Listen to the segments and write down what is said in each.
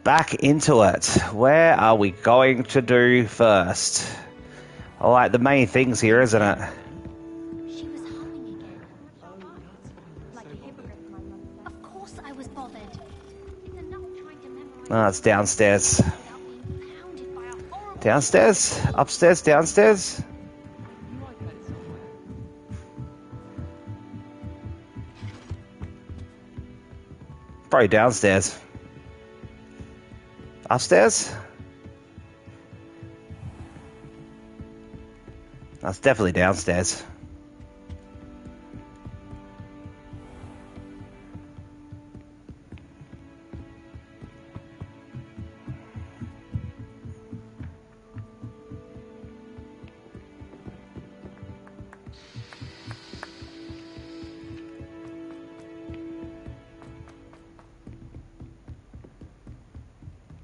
back into it. Where are we going to do first? All right, the main things here, isn't it? She was humming again. Like a hippogriff, my mother. Of course I was bothered. It's enough trying to memorize. Oh, it's downstairs. Without being pounded by a horrible... Downstairs? Upstairs? Downstairs? Probably downstairs. Upstairs? That's definitely downstairs.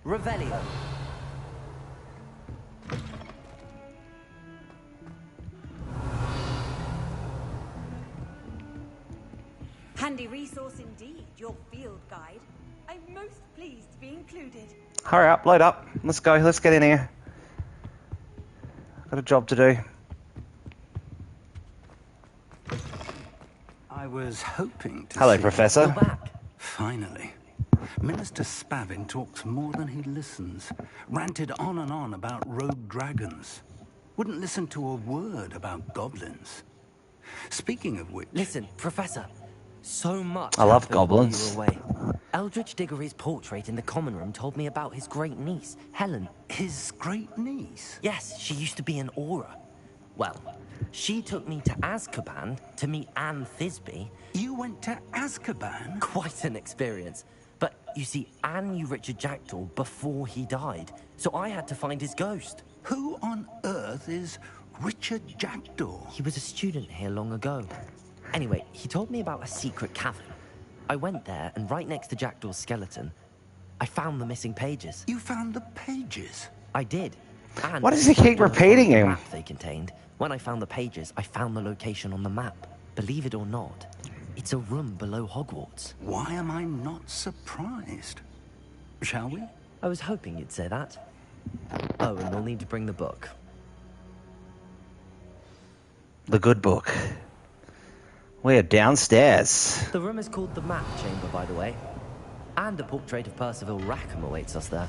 Revelio. Handy resource indeed, your field guide. I'm most pleased to be included. Hurry up, load up. Let's go, let's get in here. Got a job to do. I was hoping to Hello, see Professor. You're back. Finally. Minister Spavin talks more than he listens. Ranted on and on about rogue dragons. Wouldn't listen to a word about goblins. Speaking of which... Listen, Professor. So much I love happened while goblins. you were away. Eldridge Diggory's portrait in the common room told me about his great niece, Helen. His great niece? Yes, she used to be an Aura. Well, she took me to Azkaban to meet Anne Thisbe. You went to Azkaban? Quite an experience. But you see, Anne knew Richard Jackdaw before he died, so I had to find his ghost. Who on earth is Richard Jackdaw? He was a student here long ago. Anyway, he told me about a secret cavern. I went there, and right next to Jackdaw's skeleton, I found the missing pages. You found the pages? I did. And Why does he keep repeating the him? map they contained. When I found the pages, I found the location on the map. Believe it or not, it's a room below Hogwarts. Why am I not surprised? Shall we? I was hoping you'd say that. Oh, and we'll need to bring the book. The good book. We're downstairs. The room is called the Map Chamber, by the way. And a portrait of Percival Rackham awaits us there.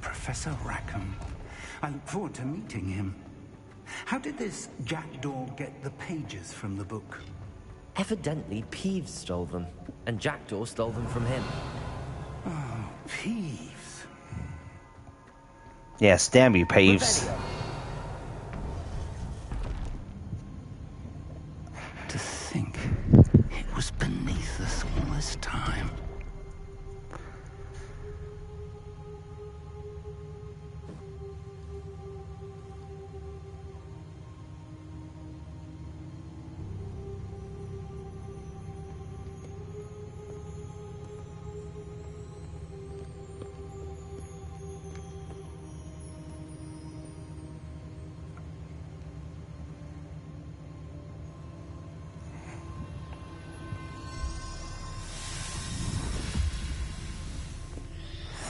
Professor Rackham. I look forward to meeting him. How did this Jackdaw get the pages from the book? Evidently, Peeves stole them, and Jackdaw stole them from him. Oh, Peeves. Yes, damn you, Peeves. Revelio. To think it was beneath us all this time.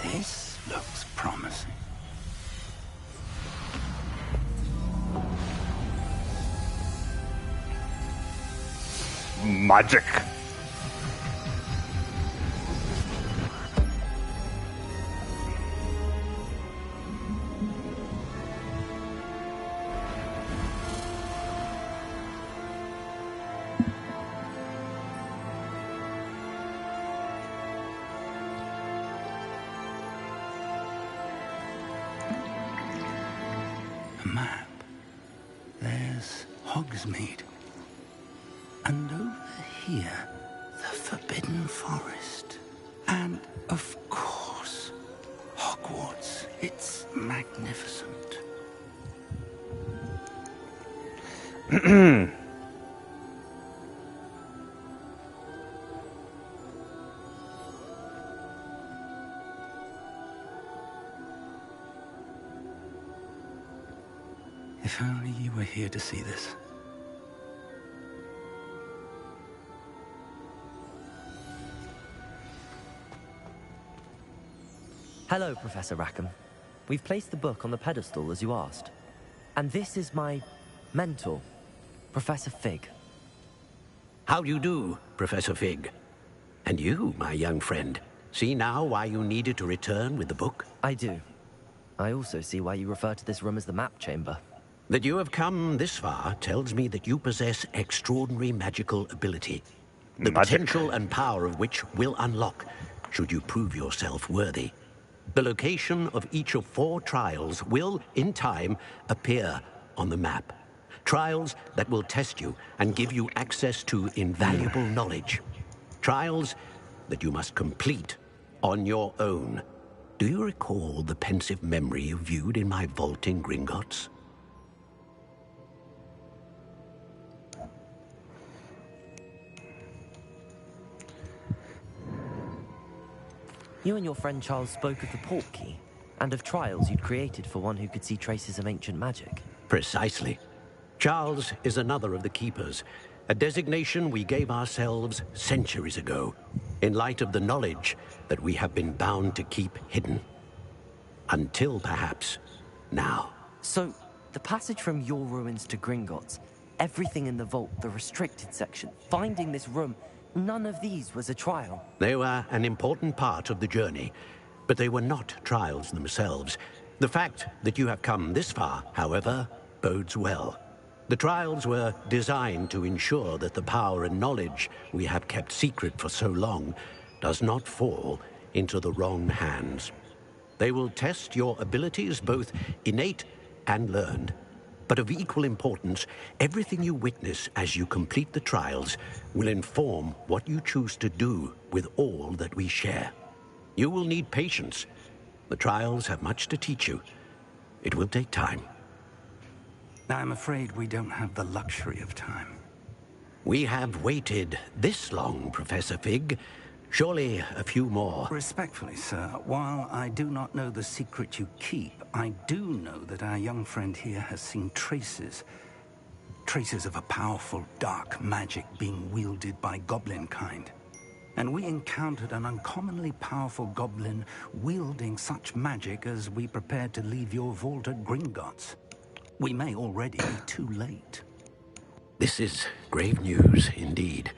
This looks promising. Magic. A map. There's Hogsmeade. And over here, the Forbidden Forest. And, of course, Hogwarts. It's magnificent. If only you were here to see this. Hello, Professor Rackham. We've placed the book on the pedestal as you asked. And this is my mentor, Professor Fig. How do you do, Professor Fig? And you, my young friend, see now why you needed to return with the book? I do. I also see why you refer to this room as the map chamber. That you have come this far tells me that you possess extraordinary magical ability. The potential and power of which will unlock, should you prove yourself worthy. The location of each of 4 trials will, in time, appear on the map. Trials that will test you and give you access to invaluable knowledge. Trials that you must complete on your own. Do you recall the pensive memory you viewed in my vault in Gringotts? You and your friend Charles spoke of the port key, and of trials you'd created for one who could see traces of ancient magic. Precisely. Charles is another of the Keepers, a designation we gave ourselves centuries ago, in light of the knowledge that we have been bound to keep hidden. Until, perhaps, now. So, the passage from your ruins to Gringotts, everything in the vault, the restricted section, finding this room, none of these was a trial. They were an important part of the journey, but they were not trials themselves. The fact that you have come this far, however, bodes well. The trials were designed to ensure that the power and knowledge we have kept secret for so long does not fall into the wrong hands. They will test your abilities, both innate and learned. But of equal importance, everything you witness as you complete the trials will inform what you choose to do with all that we share. You will need patience. The trials have much to teach you. It will take time. I'm afraid we don't have the luxury of time. We have waited this long, Professor Fig. Surely a few more. Respectfully, sir, while I do not know the secret you keep, I do know that our young friend here has seen traces of a powerful dark magic being wielded by goblin kind. And we encountered an uncommonly powerful goblin wielding such magic as we prepared to leave your vault at Gringotts. We may already be too late. This is grave news indeed.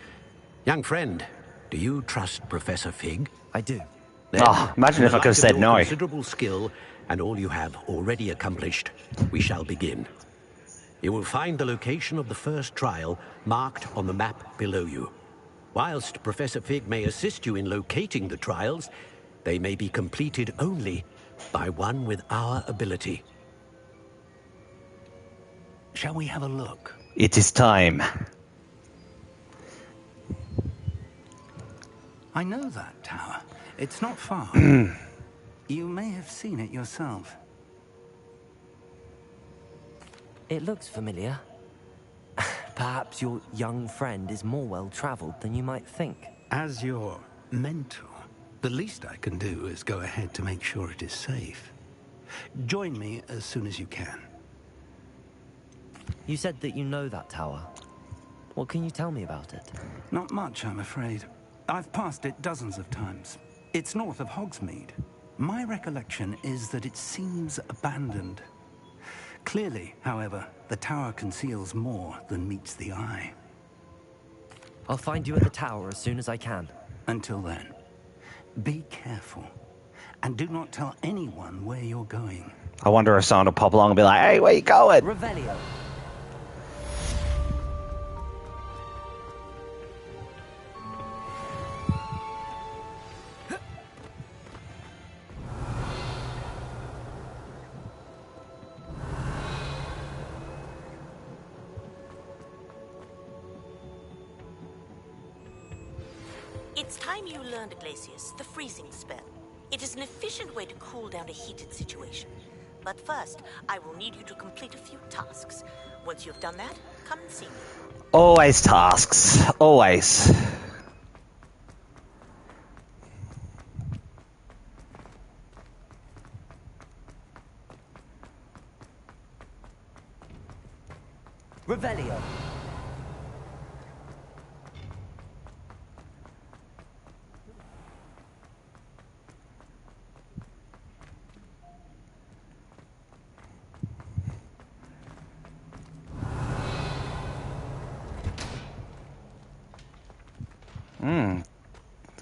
Young friend, do you trust Professor Fig? I do. Then, imagine if I could have said no. Considerable skill and all you have already accomplished, we shall begin. You will find the location of the first trial marked on the map below you. Whilst Professor Fig may assist you in locating the trials, they may be completed only by one with our ability. Shall we have a look? It is time. I know that tower. It's not far. You may have seen it yourself. It looks familiar. Perhaps your young friend is more well-traveled than you might think. As your mentor, the least I can do is go ahead to make sure it is safe. Join me as soon as you can. You said that you know that tower. What can you tell me about it? Not much, I'm afraid. I've passed it dozens of times. It's north of Hogsmeade. My recollection is that it seems abandoned. Clearly, however, the tower conceals more than meets the eye. I'll find you at the tower as soon as I can. Until then, be careful. And do not tell anyone where you're going. I wonder if someone will pop along and be like, hey, where you going? Revelio. It's time you learned, Glacius, the freezing spell. It is an efficient way to cool down a heated situation. But first, I will need you to complete a few tasks. Once you've done that, come and see me. Always tasks. Always. Revelio.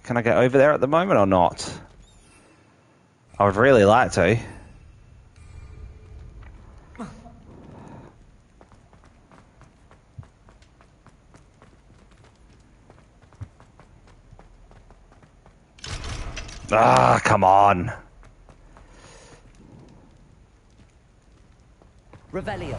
Can I get over there at the moment or not? I would really like to. Ah, come on. Revelio.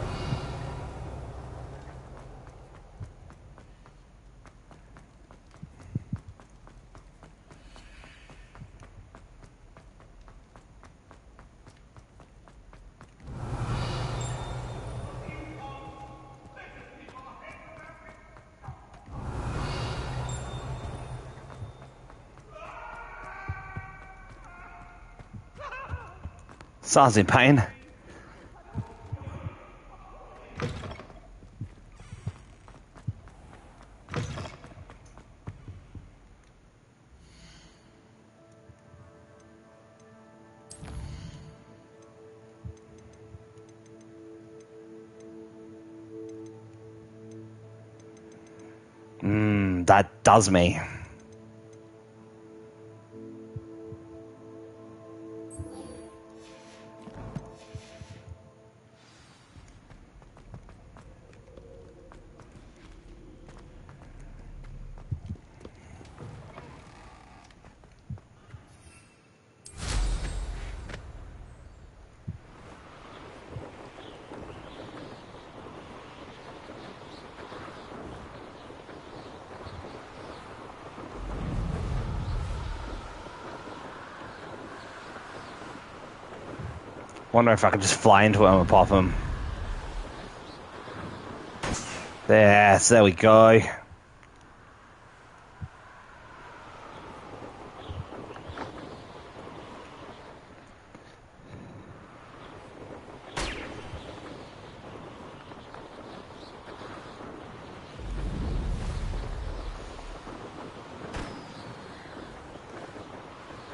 Sounds in pain. That does me. Wonder if I could just fly into him and pop him. Yes, there we go.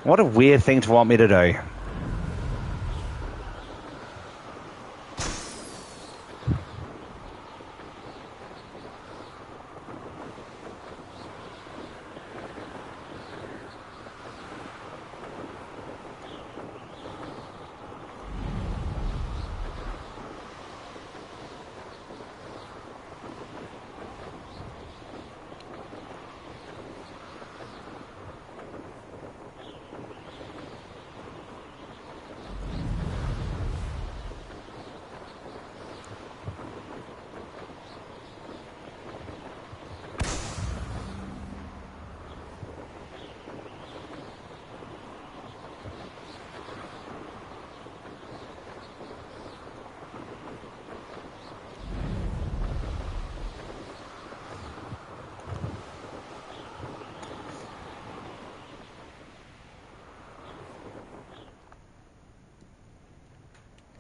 What a weird thing to want me to do.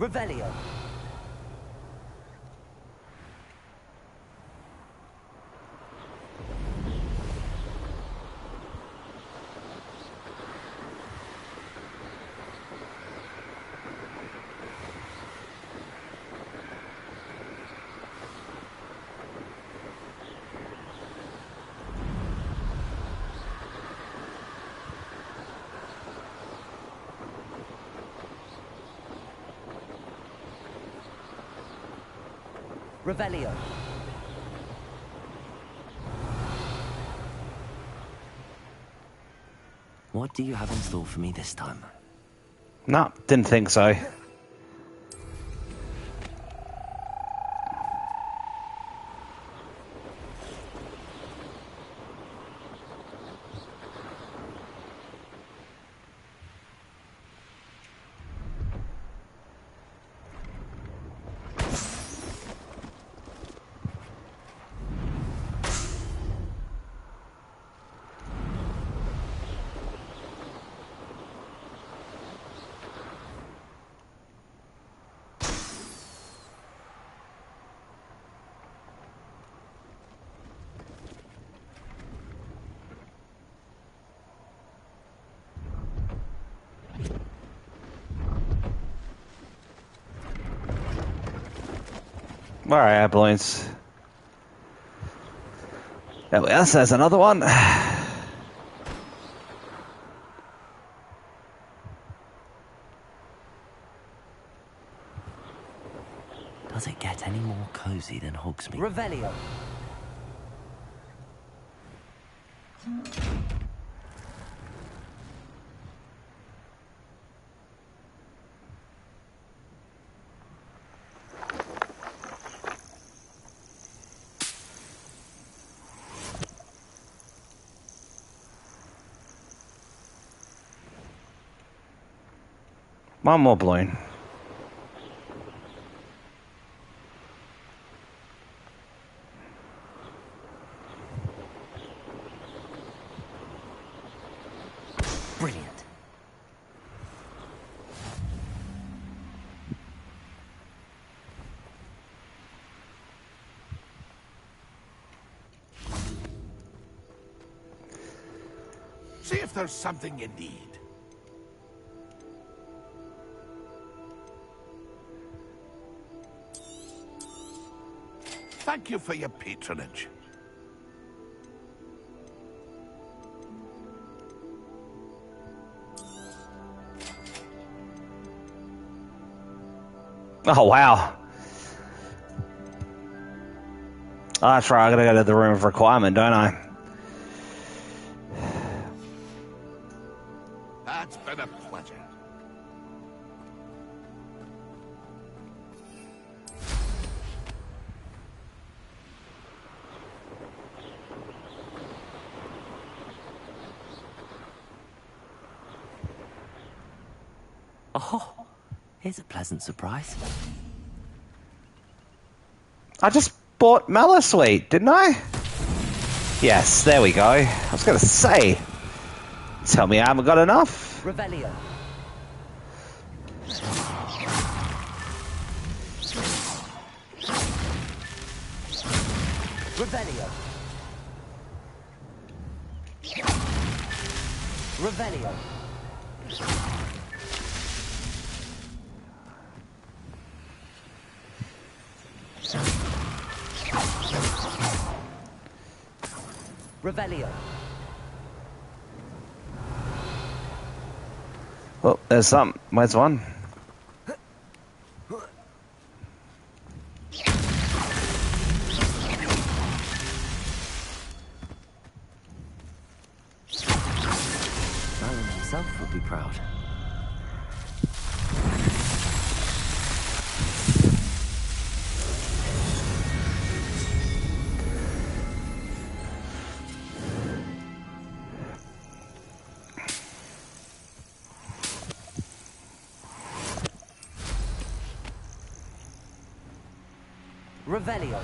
Revelio. Revelio. What do you have in store for me this time? No, didn't think so. Alright, air balloons. There we are, there's another one. Does it get any more cozy than Hogsmeade? Revelio. One more balloon. Brilliant. See if there's something you need. Thank you for your patronage. Oh, wow. Oh, that's right. I gotta go to the room of requirement, don't I? That's been a pleasure. Oh, here's a pleasant surprise. I just bought Malosweet, didn't I? Yes, there we go. I was gonna say. Tell me I haven't got enough. Revelio. Revelio. Revelio. Revelio. Oh, there's some. Where's one? Merlin himself would be proud. Revelio.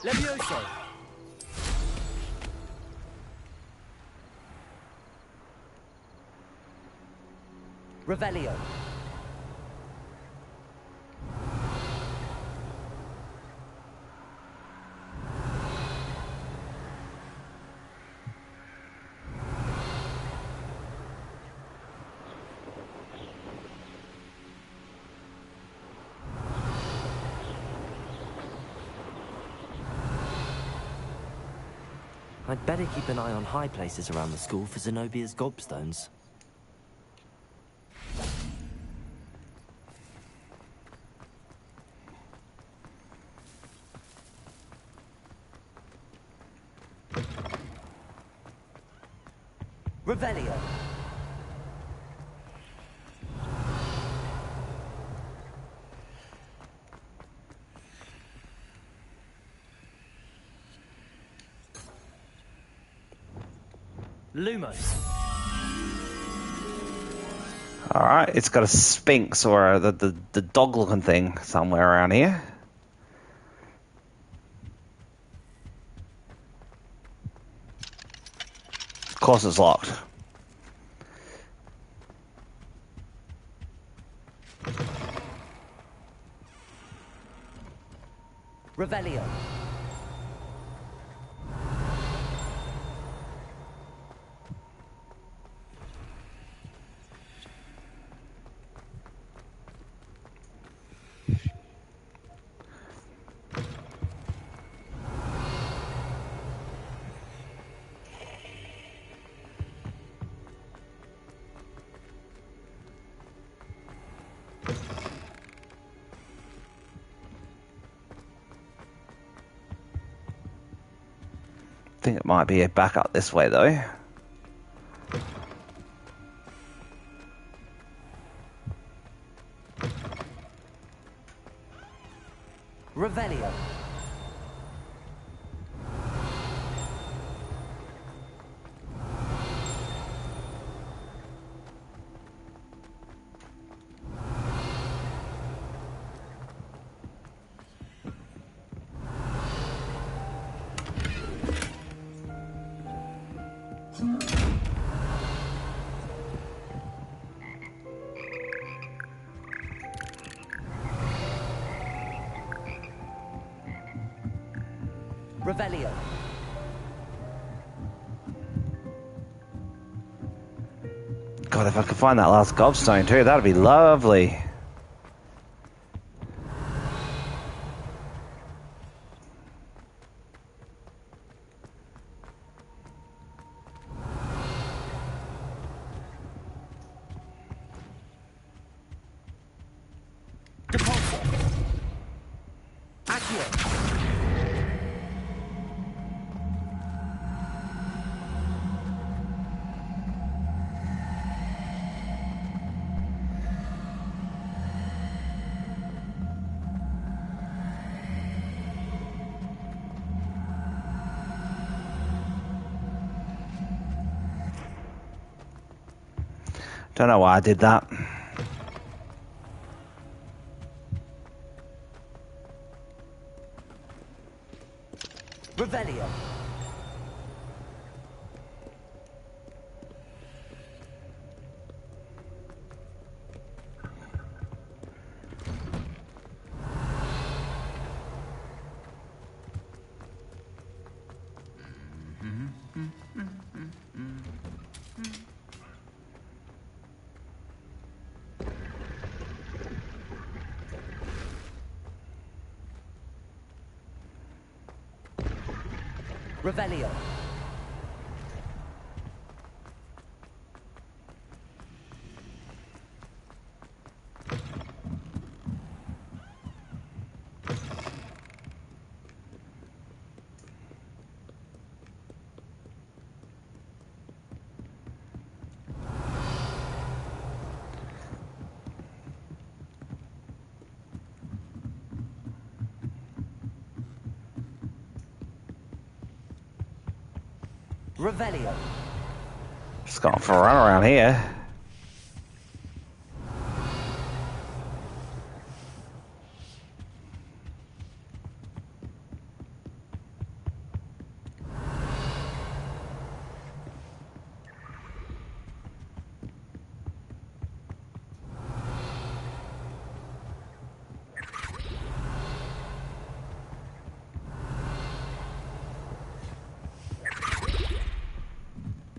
Levioso. Revelio. I'd better keep an eye on high places around the school for Zenobia's gobstones. Revelio. Lumos. Alright, it's got a sphinx or the dog-looking thing somewhere around here. Of course it's locked. Revelio. I think it might be a back up this way though. Revelio. Revelio. God, if I could find that last gobstone too, that'd be lovely. Deposit. Accio. Don't know why I did that. Revelio. Revelio. Revelio. Just going for a run around here.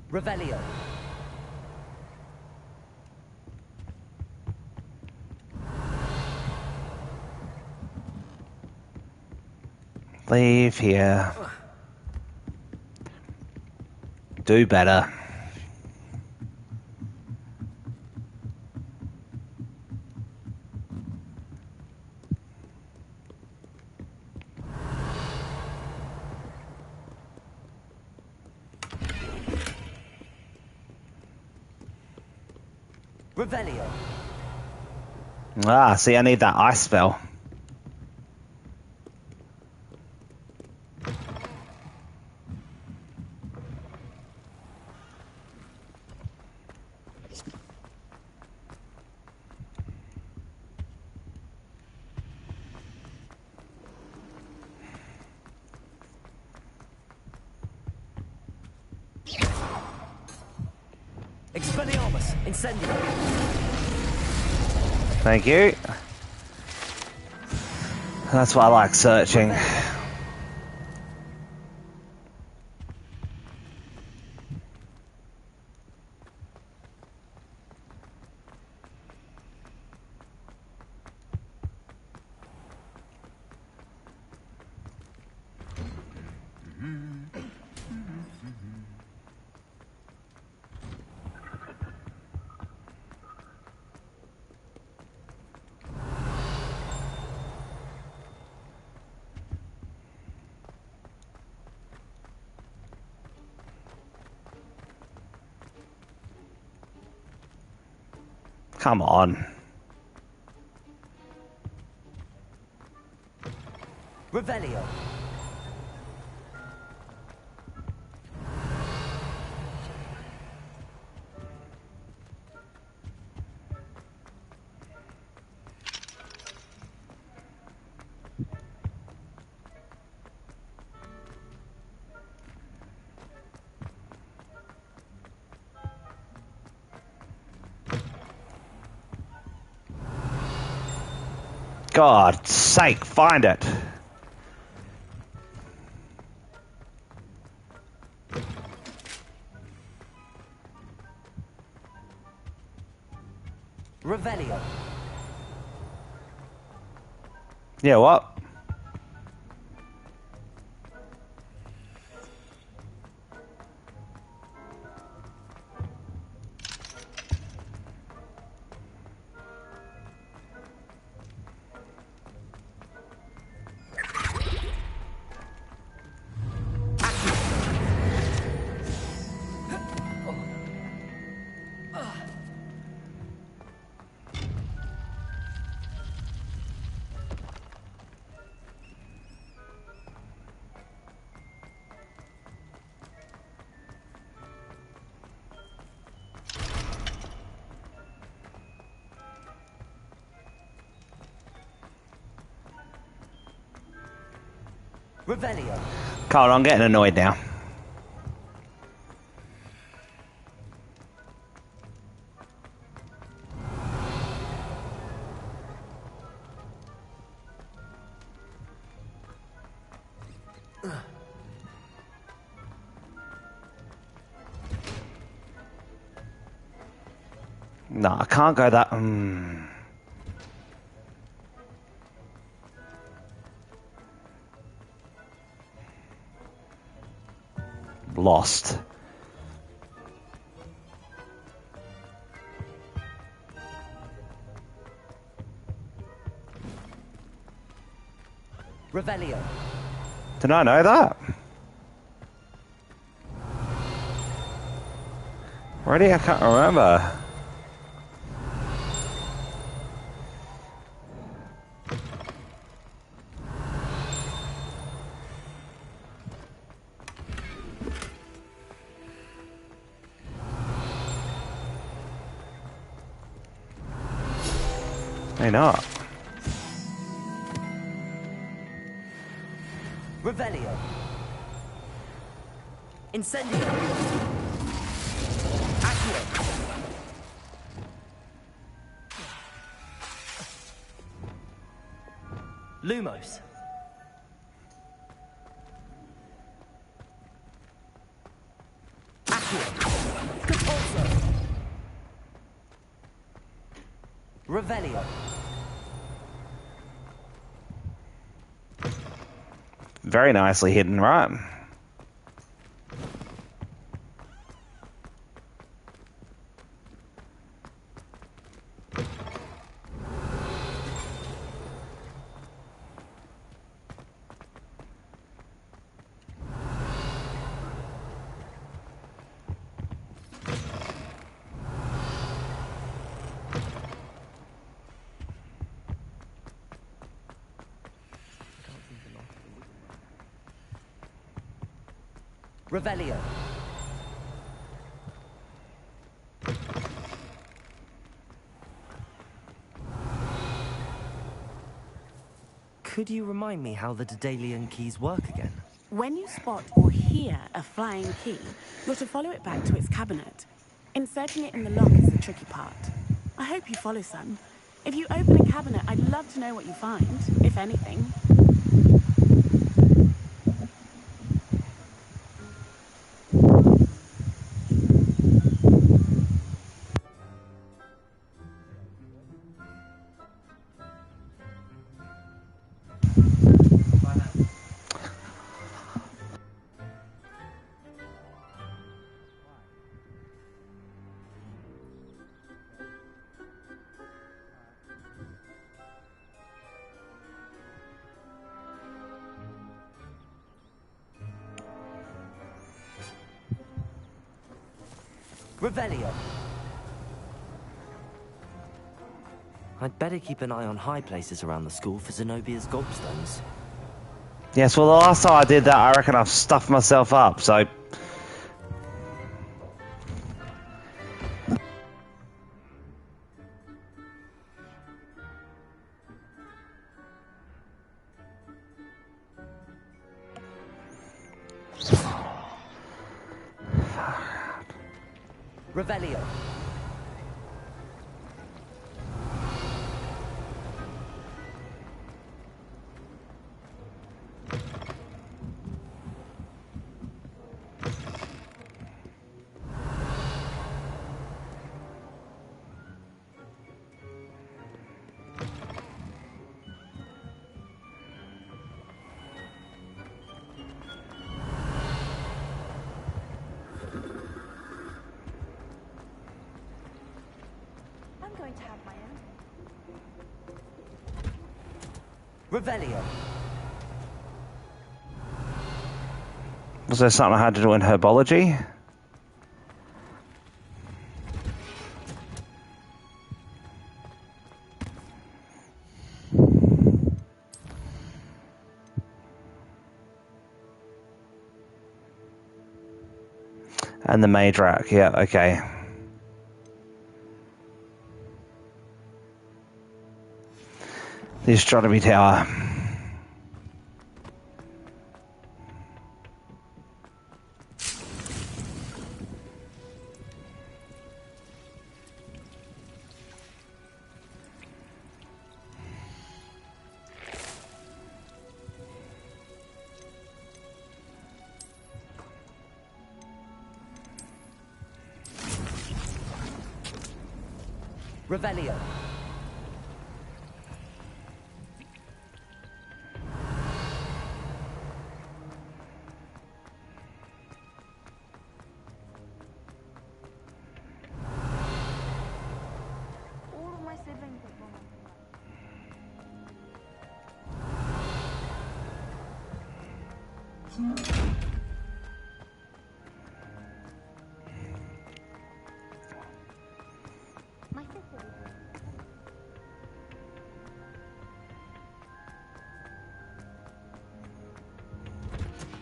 Revelio. Leave here. Do better. Revelio. Ah, see, I need that ice spell. Incendio. Thank you. That's why I like searching. Come on. Revelio. God's sake, find it. Revelio. Yeah, what? Revelio. Carl, I'm getting annoyed now. No, I can't go that... Lost. Revelio. Did I know that? Already? I can't remember. May not. Revelio. Incendio. Accio. Lumos. Accio. Compulso. Revelio. Very nicely hidden, right? Revelio. Could you remind me how the Daedalian keys work again? When you spot or hear a flying key, you're to follow it back to its cabinet. Inserting it in the lock is the tricky part. I hope you follow, son. If you open a cabinet, I'd love to know what you find, if anything. Revelio. I'd better keep an eye on high places around the school for Zenobia's gobstones. Yes, well, the last time I did that, I reckon I've stuffed myself up, so... Revelio. I'm going to have my own. Revelio. Was there something I had to do in herbology? And the mage rack, yeah, okay. The astronomy tower. Revelio. All of my siblings are born. My sister.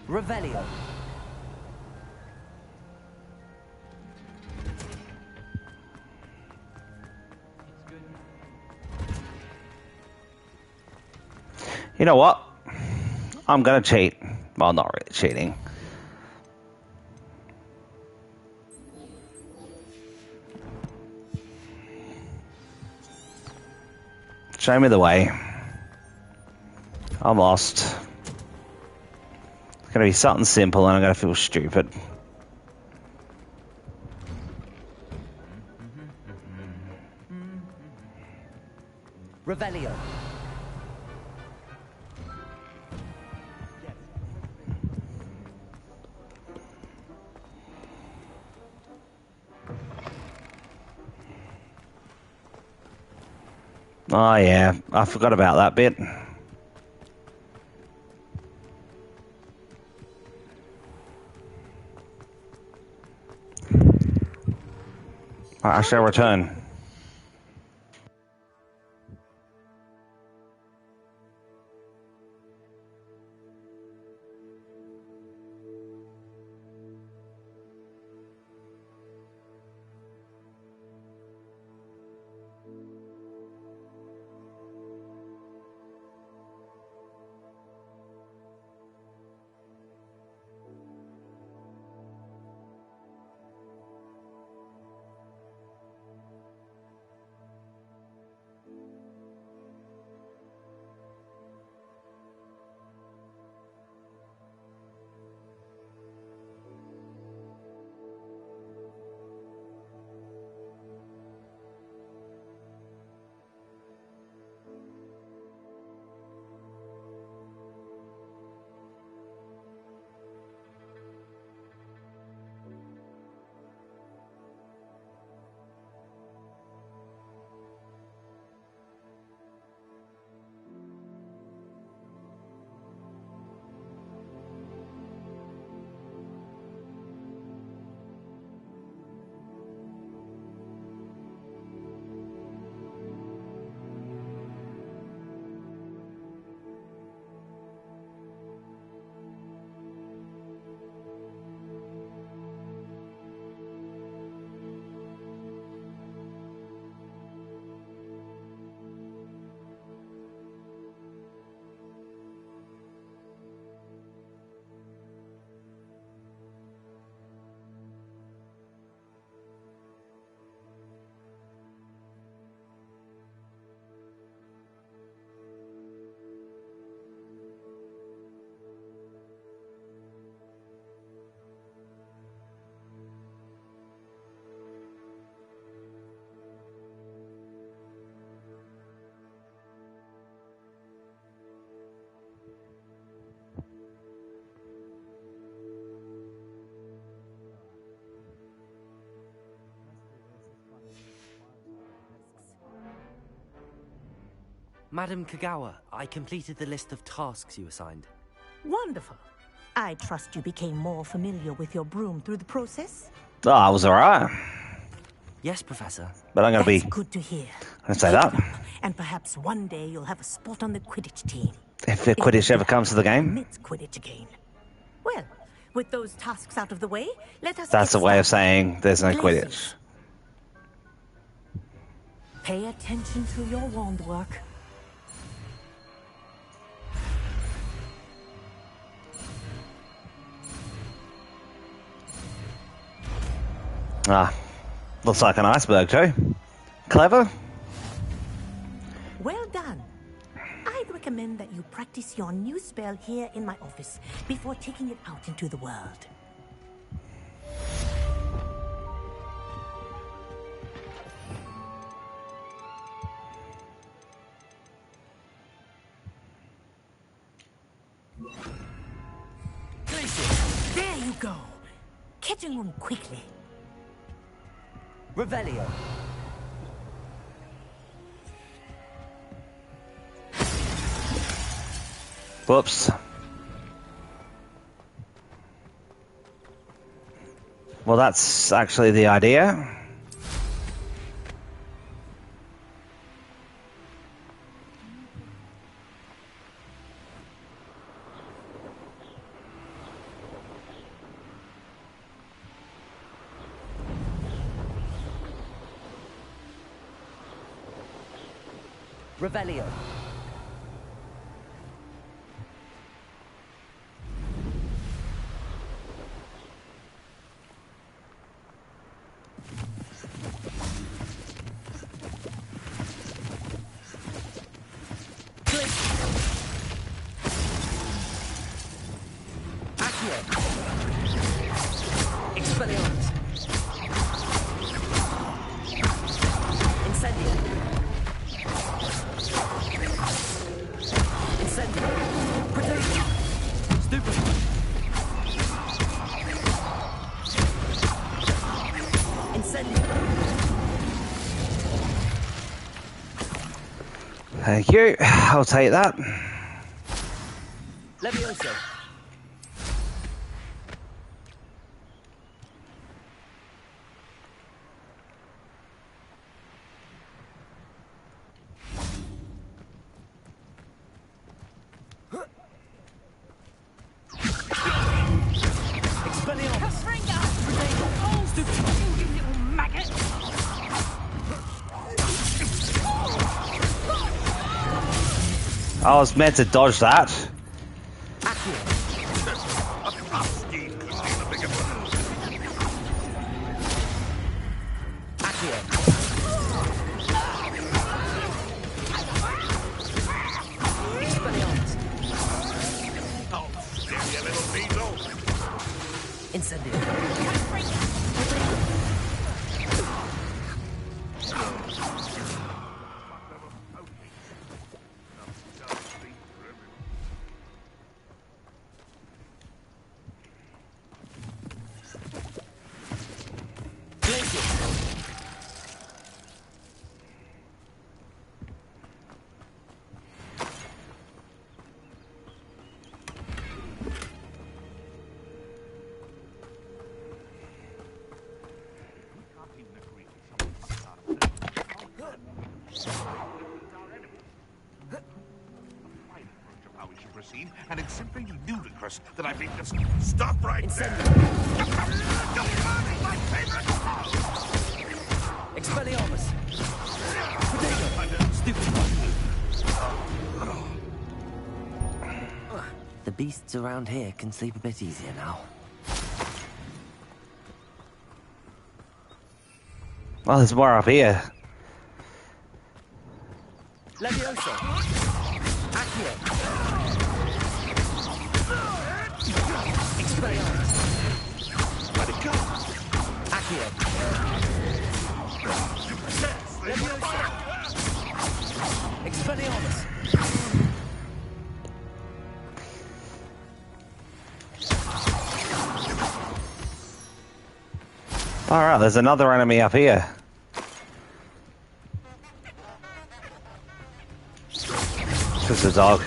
Revelio. You know what? I'm gonna cheat. Well, not really cheating. Show me the way. I'm lost. It's gonna be something simple and I'm gonna feel stupid. Revelio. Oh yeah, I forgot about that bit. I shall return. Madam Kagawa, I completed the list of tasks you assigned. Wonderful. I trust you became more familiar with your broom through the process? Oh, I was alright. Yes, Professor. But I'm going to be... That's good to hear. I'm going to say Keep that. it up, and perhaps one day you'll have a spot on the Quidditch team. If the Quidditch ever comes to the game. Permits Quidditch again. Well, with those tasks out of the way, let us That's get a way of started. saying there's no Glacius, Quidditch. pay attention to your wand work. Ah, looks like an iceberg too. Clever. Well done. I'd recommend that you practice your new spell here in my office before taking it out into the world. There you go. Catching room quickly. Revelio. Whoops. Well, that's actually the idea. Revelio. Expelliarmus. Incendio. Incendio. Protection. Stupid. Incendio. Thank you. I'll take that. Levioso. I was meant to dodge that. And it's simply ludicrous that I've been just stop right there. My favorite. Expelliarmus. The beasts around here can sleep a bit easier now. Well, there's more up here. Levioso. Accio. Expelliarmus. Let it go. Accio. Levioso. Expelliarmus. Alright, there's another enemy up here. This is a dog.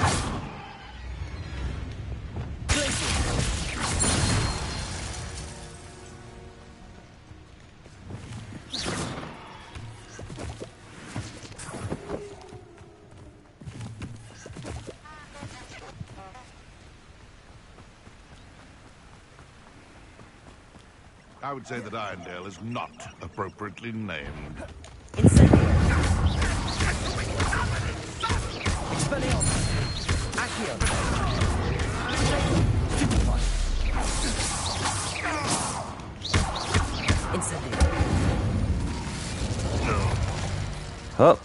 I would say that Irondale is not appropriately named. Oh.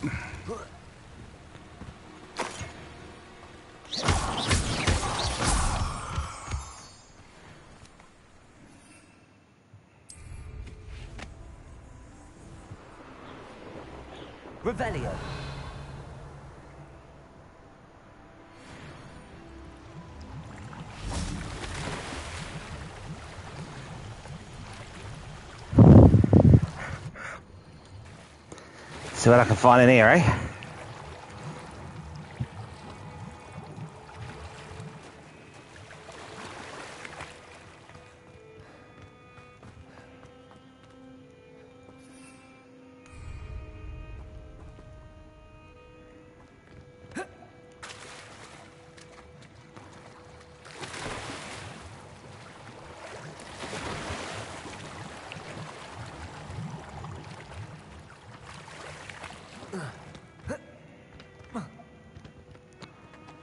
Revelio. See what I can find in here, eh?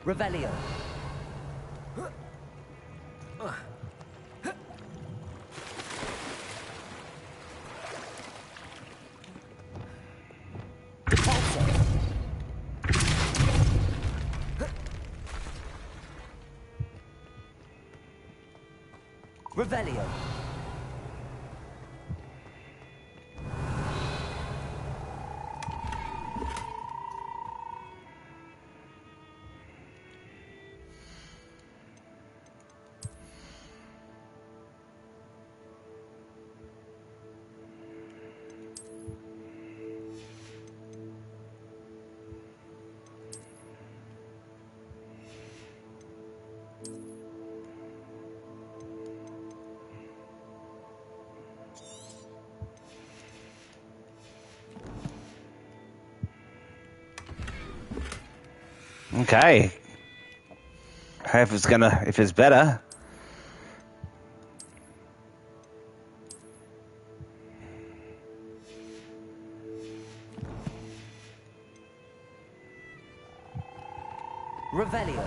Revelio. Revelio. Okay. If it's better. Revelio.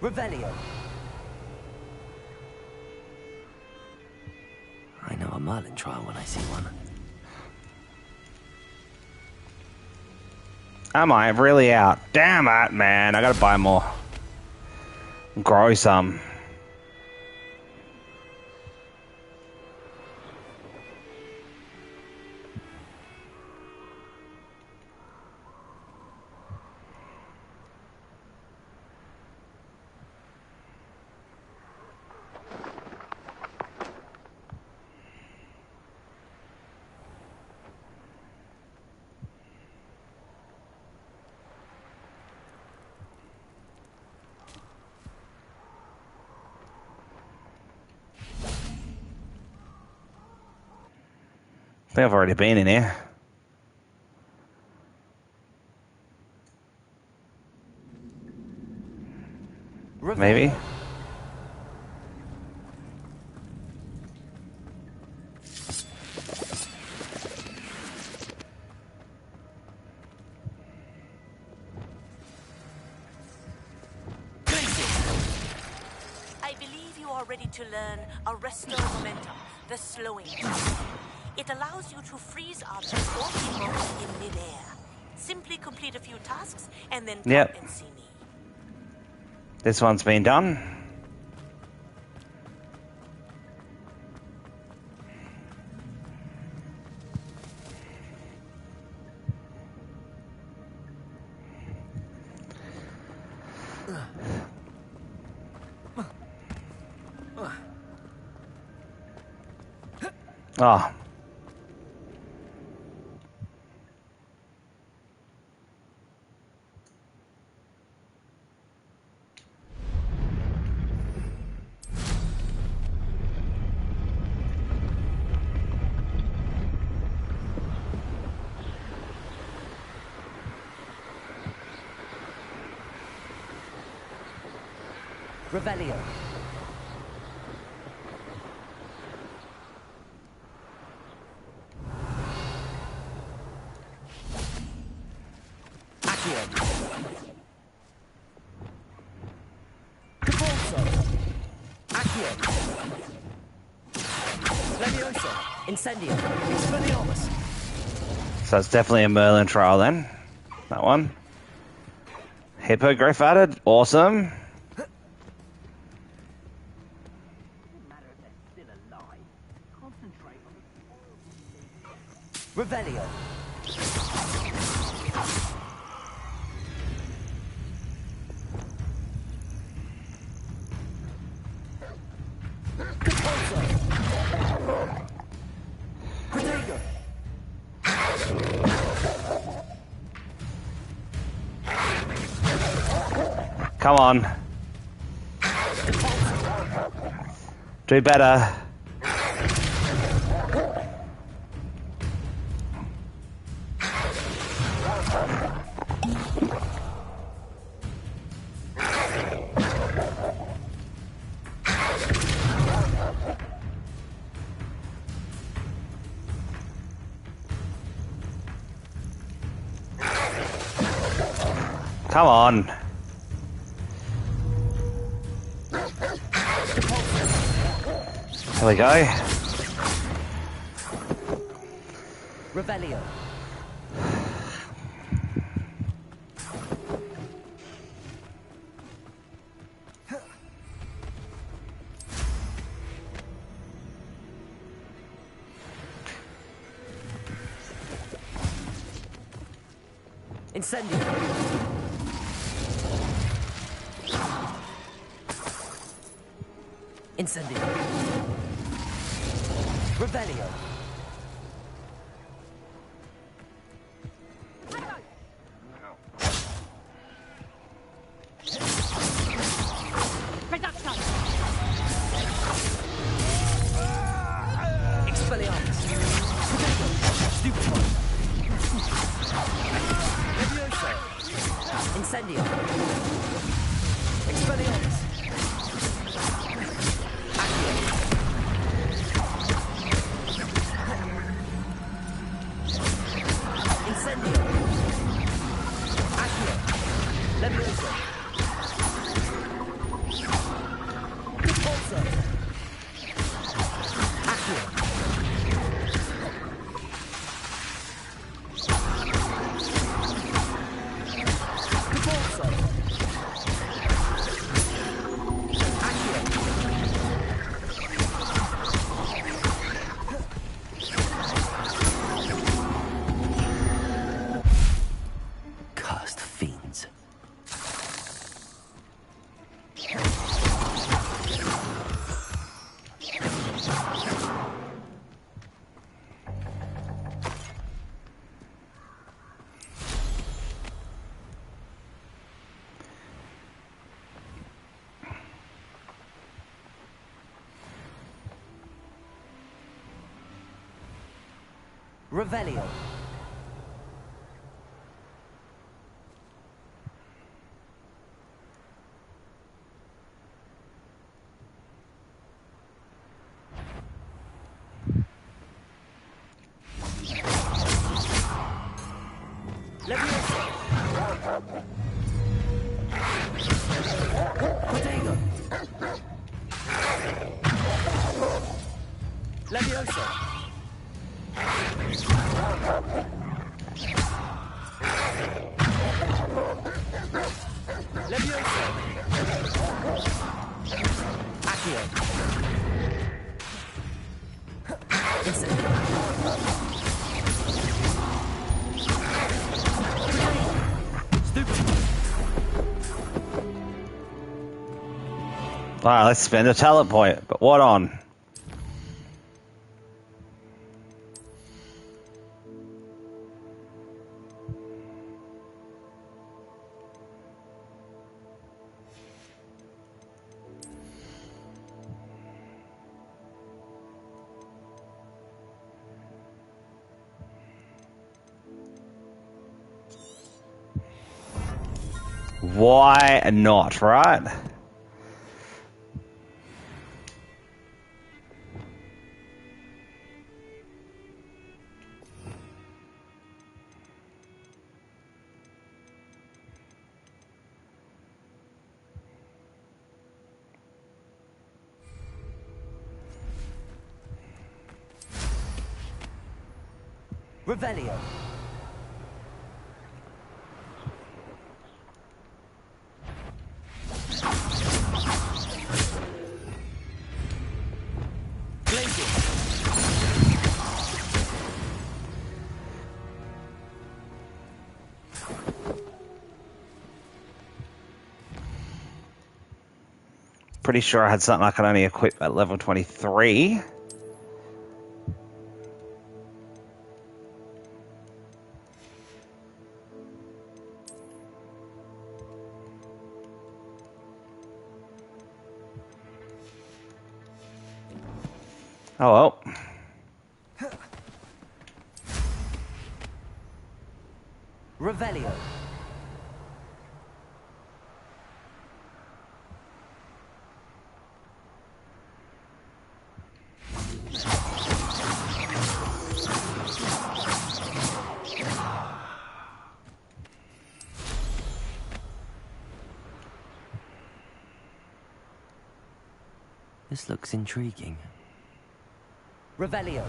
Revelio. I know a Merlin trial when I see one. Am I really out? Damn it, man. I gotta buy more. Grow some. I think I've already been in here. Maybe. I believe you are ready to learn Arresto Momentum, the slowing technique. It allows you to freeze objects or people in midair. Simply complete a few tasks and then come Yep. and see me. This one's been done. Oh. Revelio. Accio. Caporso. Accio. Levioso. Incendio. Expelliarmus. So it's definitely a Merlin trial then. That one. Hippogriff added. Awesome. Revelio. Caporso. Protego. Come on. Do better. Come on. There we go. Revelio. Incendio. Incendio. Revelio. Reduction. Expelliarmus. Stupefy. Levioso. Incendio. Expelliarmus. Accio. Incendio. Accio. Levioso. Caporso. Accio. Caporso. Accio. Cursed fiends. Revelio. Levioso. Protego. Levioso. Alright, let's spend a talent point. But what on? Why not, right? Revelio. Pretty sure I had something I could only equip at level 23. Oh well. Revelio. This looks intriguing. Revelio.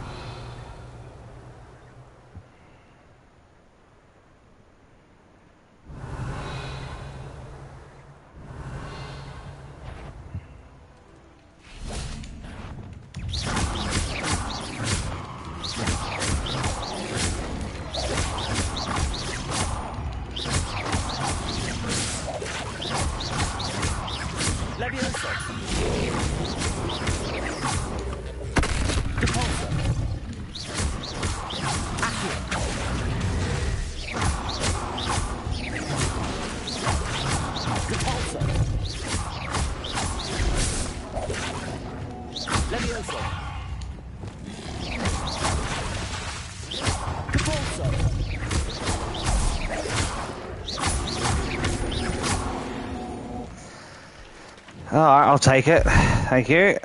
Alright, I'll take it. Thank you.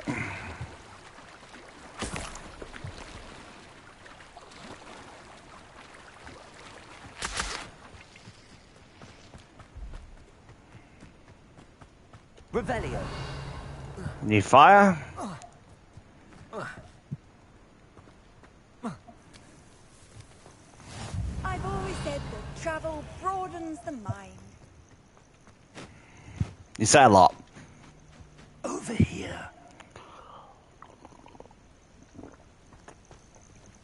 Revelio. Need fire? I've always said that travel broadens the mind. You say a lot. Over here.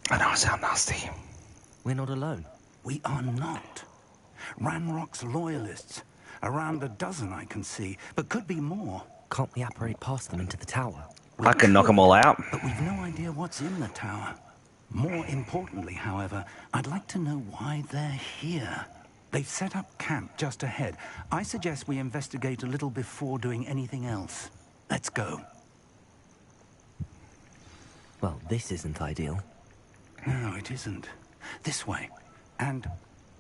I know I sound nasty. We're not alone. We are not. Ranrock's loyalists. Around a dozen I can see, but could be more. Can't we apparate past them into the tower? I can knock them all out. But we've no idea what's in the tower. More importantly, however, I'd like to know why they're here. They've set up camp just ahead. I suggest we investigate a little before doing anything else. Let's go. Well, this isn't ideal. No, it isn't. This way. And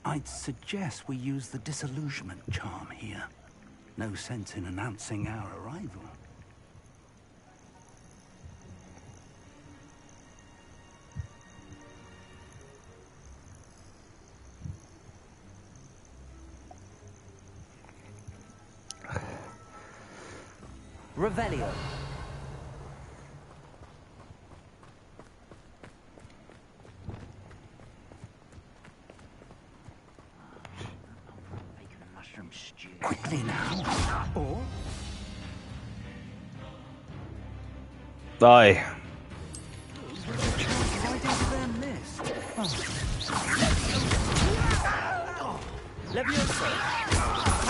I'd suggest we use the disillusionment charm here. No sense in announcing our arrival. Revelio. Quickly now. Or Aye. right into their mist. Levioso.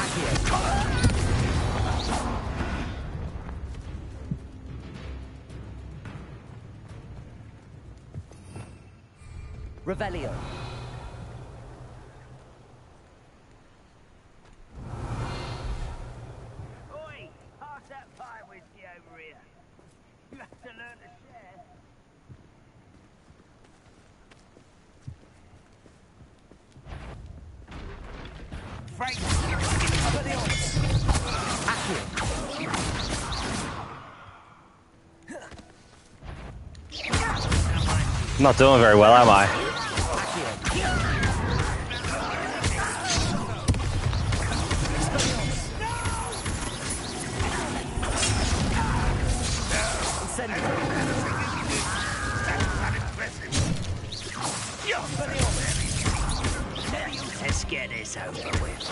Accio. Revelio. Oi! Pass that pie whiskey over here. You have to learn to share. Not doing very well, am I? Let's get this over with.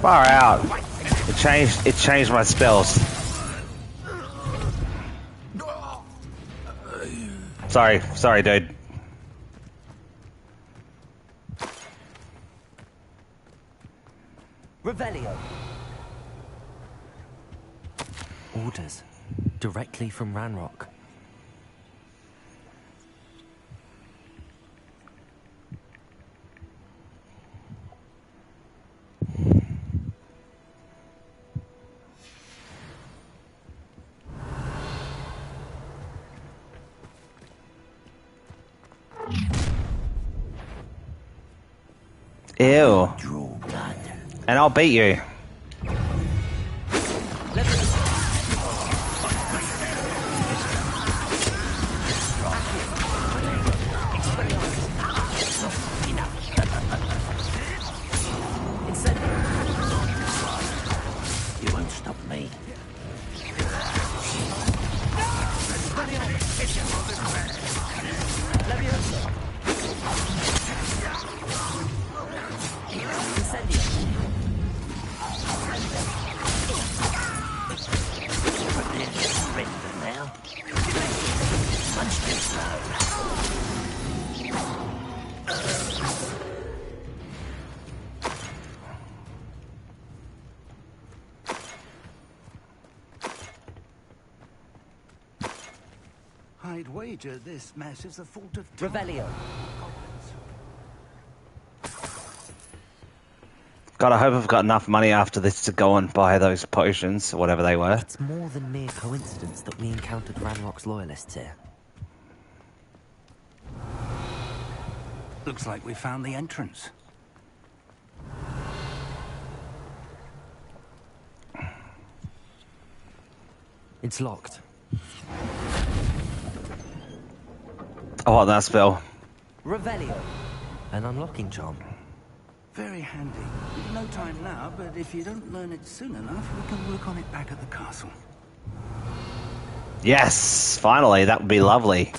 Far out. It changed my spells. Sorry, dude. Revelio. Orders. Directly from Ranrock. Ew. And I'll beat you. You won't stop me. I'd wager this mess is the fault of Revelio. God, I hope I've got enough money after this to go and buy those potions, or whatever they were. It's more than mere coincidence that we encountered Ranrock's loyalists here. Looks like we found the entrance. It's locked. I want that spell. Revelio. An unlocking charm. Very handy. No time now, but if you don't learn it soon enough, we can work on it back at the castle. Yes, finally, that would be lovely.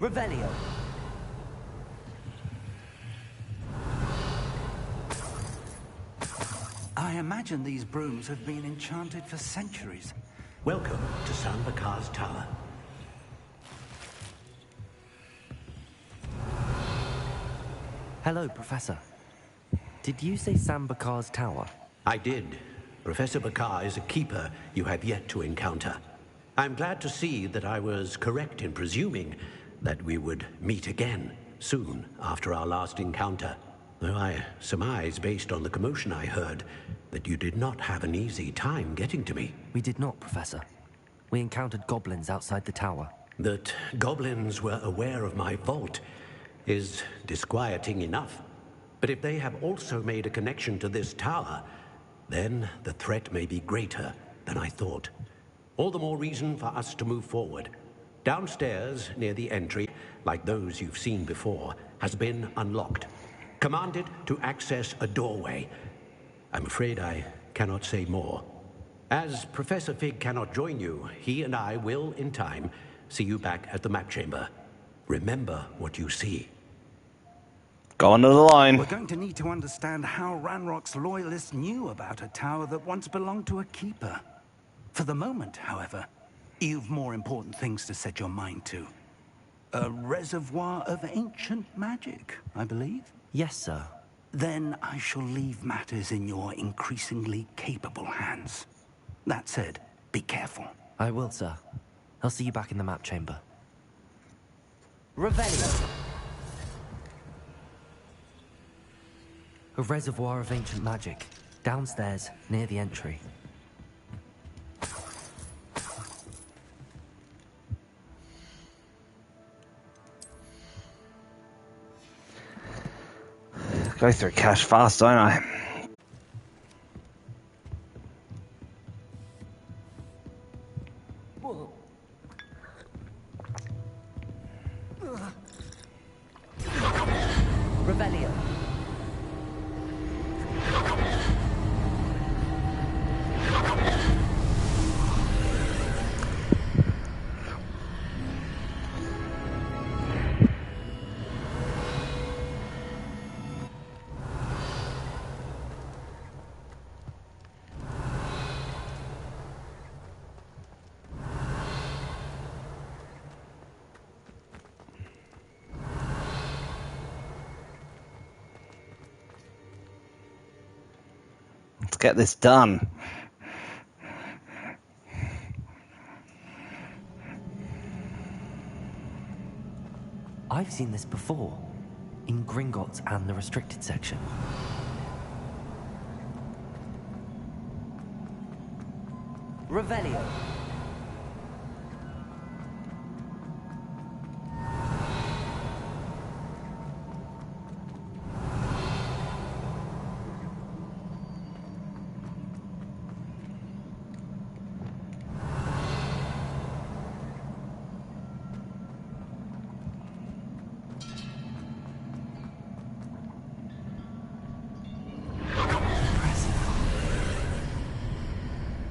Revelio. I imagine these brooms have been enchanted for centuries. Welcome to Sambakar's Tower. Hello, Professor. Did you say Sambakar's Tower? I did. Professor Bakar is a keeper you have yet to encounter. I'm glad to see that I was correct in presuming that we would meet again soon after our last encounter. Though I surmise, based on the commotion I heard, that you did not have an easy time getting to me. We did not, Professor. We encountered goblins outside the tower. That goblins were aware of my vault is disquieting enough. But if they have also made a connection to this tower, then the threat may be greater than I thought. All the more reason for us to move forward. Downstairs, near the entry, like those you've seen before, has been unlocked. Commanded to access a doorway. I'm afraid I cannot say more. As Professor Fig cannot join you, he and I will, in time, see you back at the map chamber. Remember what you see. Go under the line. We're going to need to understand how Ranrock's loyalists knew about a tower that once belonged to a keeper. For the moment, however, you've more important things to set your mind to. A reservoir of ancient magic, I believe? Yes, sir. Then I shall leave matters in your increasingly capable hands. That said, be careful. I will, sir. I'll see you back in the map chamber. Revelio! A reservoir of ancient magic. Downstairs, near the entry. Go through cash fast, don't I? Revelio. Let's get this done. I've seen this before. In Gringotts and the restricted section. Revelio.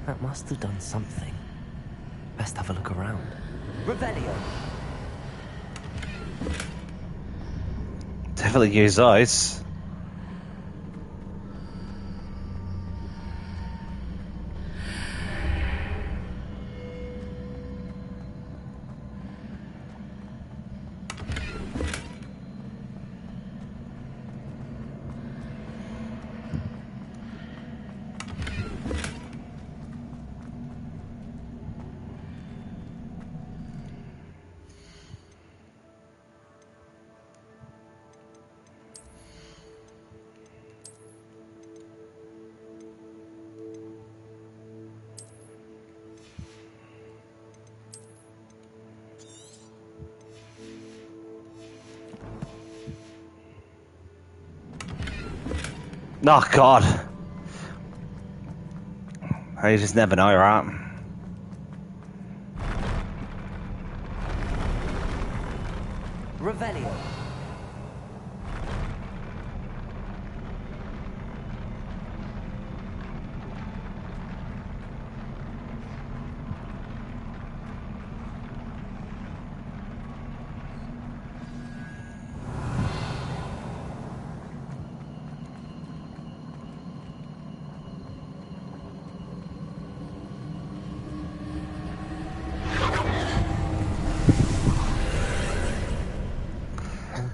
That must have done something. Best have a look around. Revelio. Definitely use those. Oh, God. You just never know, right? Revelio.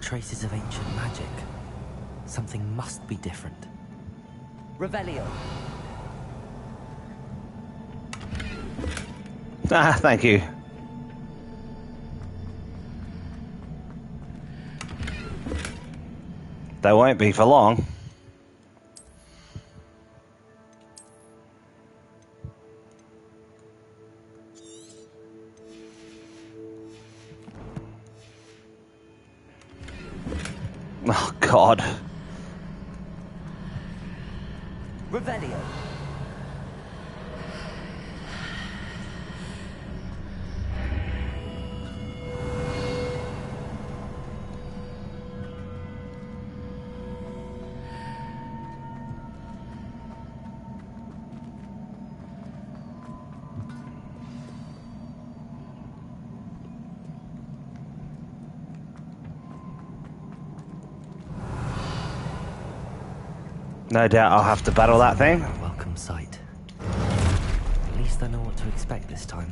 Traces of ancient magic. Something must be different. Revelio. Ah, thank you. They won't be for long. Oh, God. Revelio. No doubt I'll have to battle that thing. A welcome sight. At least I know what to expect this time.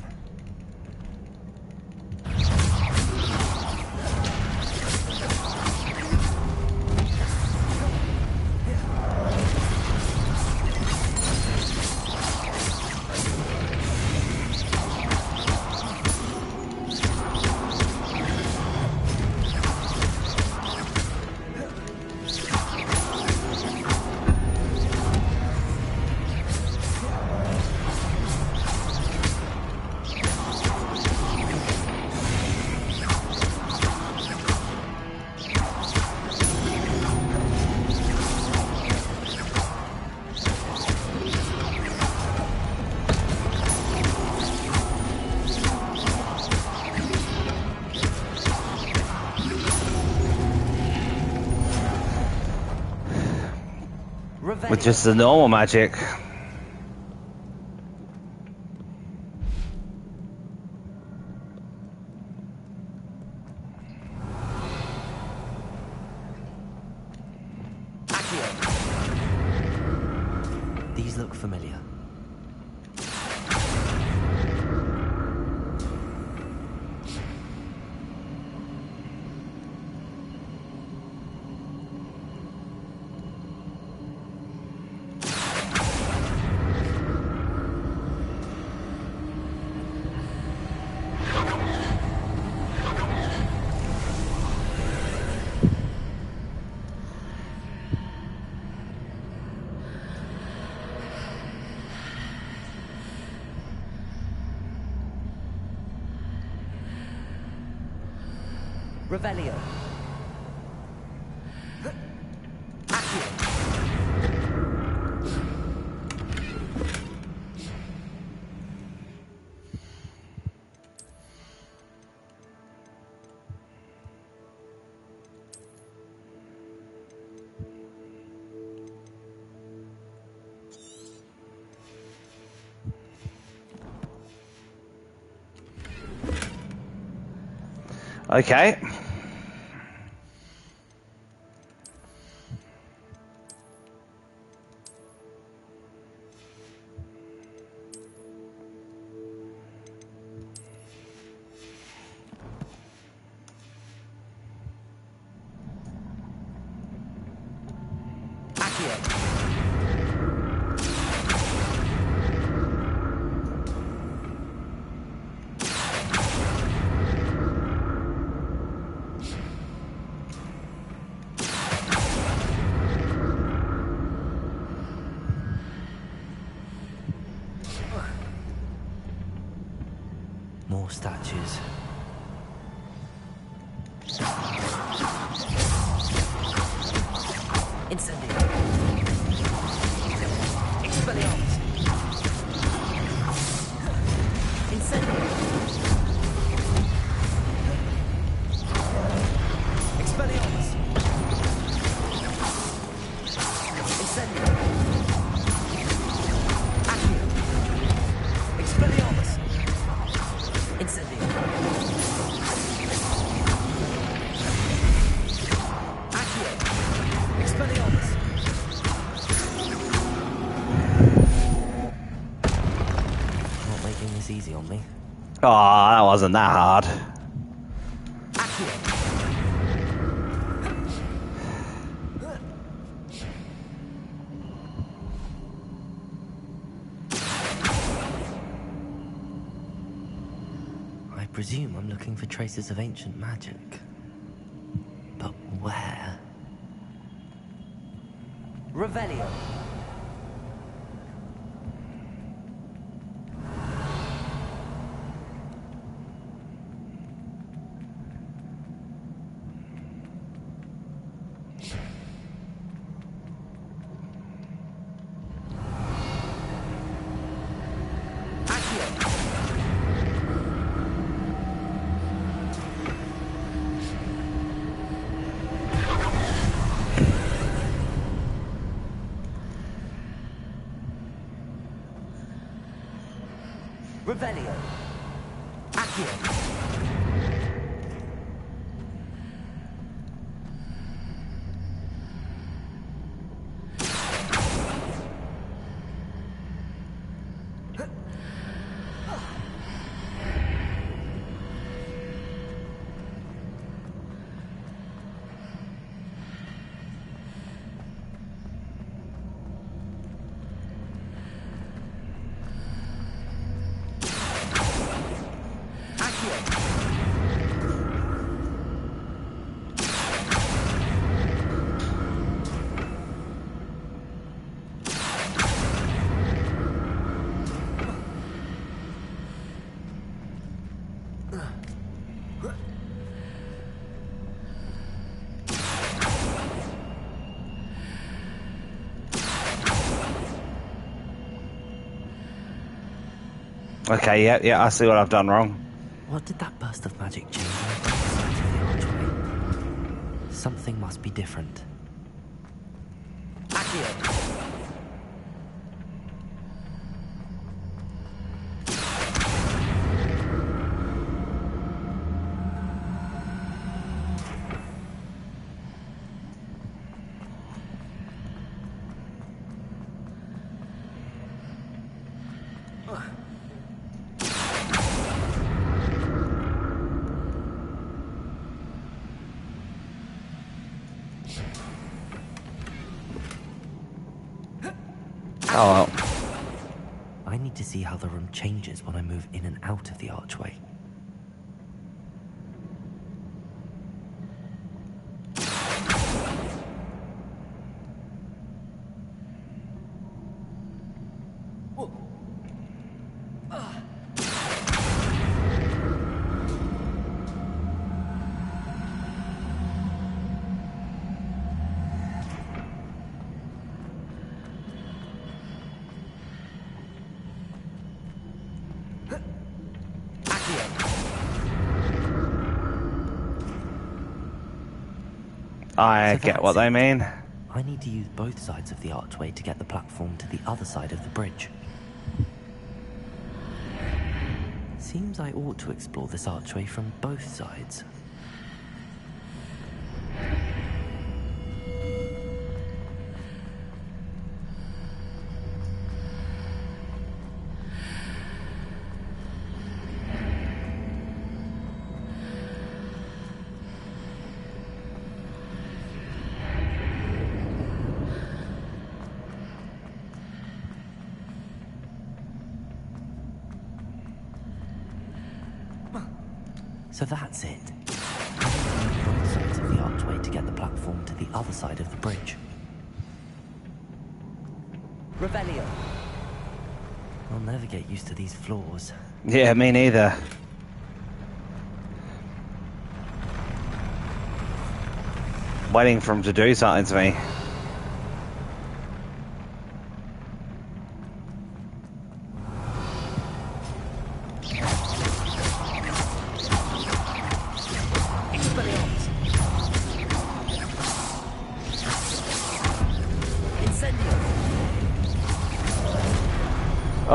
With just the normal magic. These look familiar. Revelio. Okay. More statues. Incendio. Expelliarmus. Incendio. Expelliarmus. Incendio. Accio. Expelliarmus. Incendio. Accio. Expelliarmus. Not making this easy on me. Oh, that wasn't that hard. Accio. I presume I'm looking for traces of ancient magic. But where? Revelio. Revelio. Accio. Okay, yeah, I see what I've done wrong. What did that burst of magic change on both sides of the archway? Something must be different. Accio! Oh well. I need to see how the room changes when I move in and out of the archway. I So get what that's they it. mean. I need to use both sides of the archway to get the platform to the other side of the bridge. Seems I ought to explore this archway from both sides. So that's it. Both sides of the archway to get the platform to the other side of the bridge. Revelio. I'll never get used to these floors. Yeah, me neither. Waiting for him to do something to me.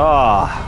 Oh.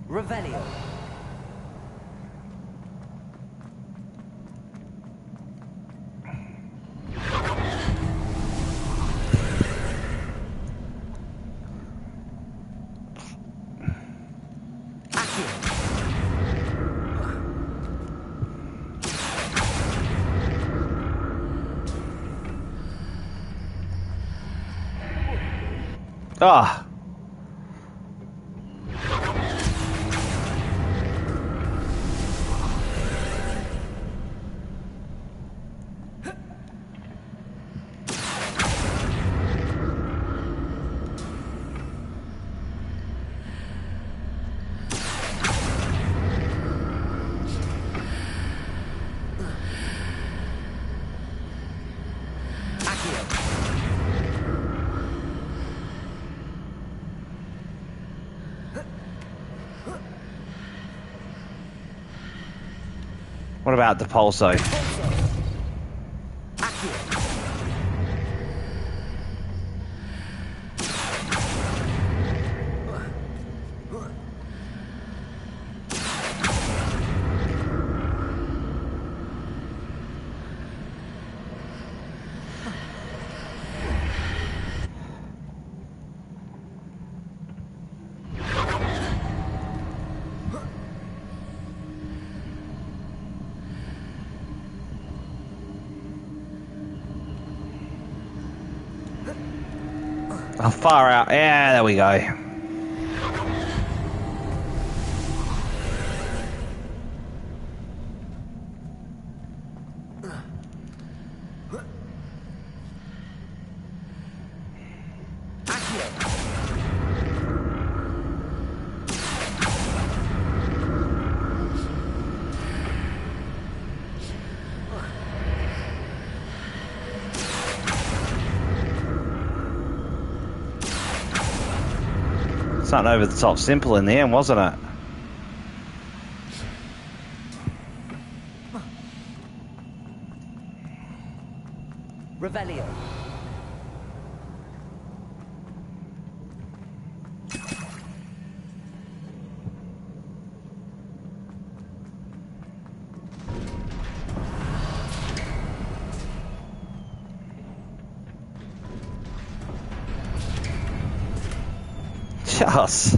Revelio. Ah. What about the pulso? Oh, far out. Yeah, there we go. Something over the top simple in the end, wasn't it? Revelio. Just.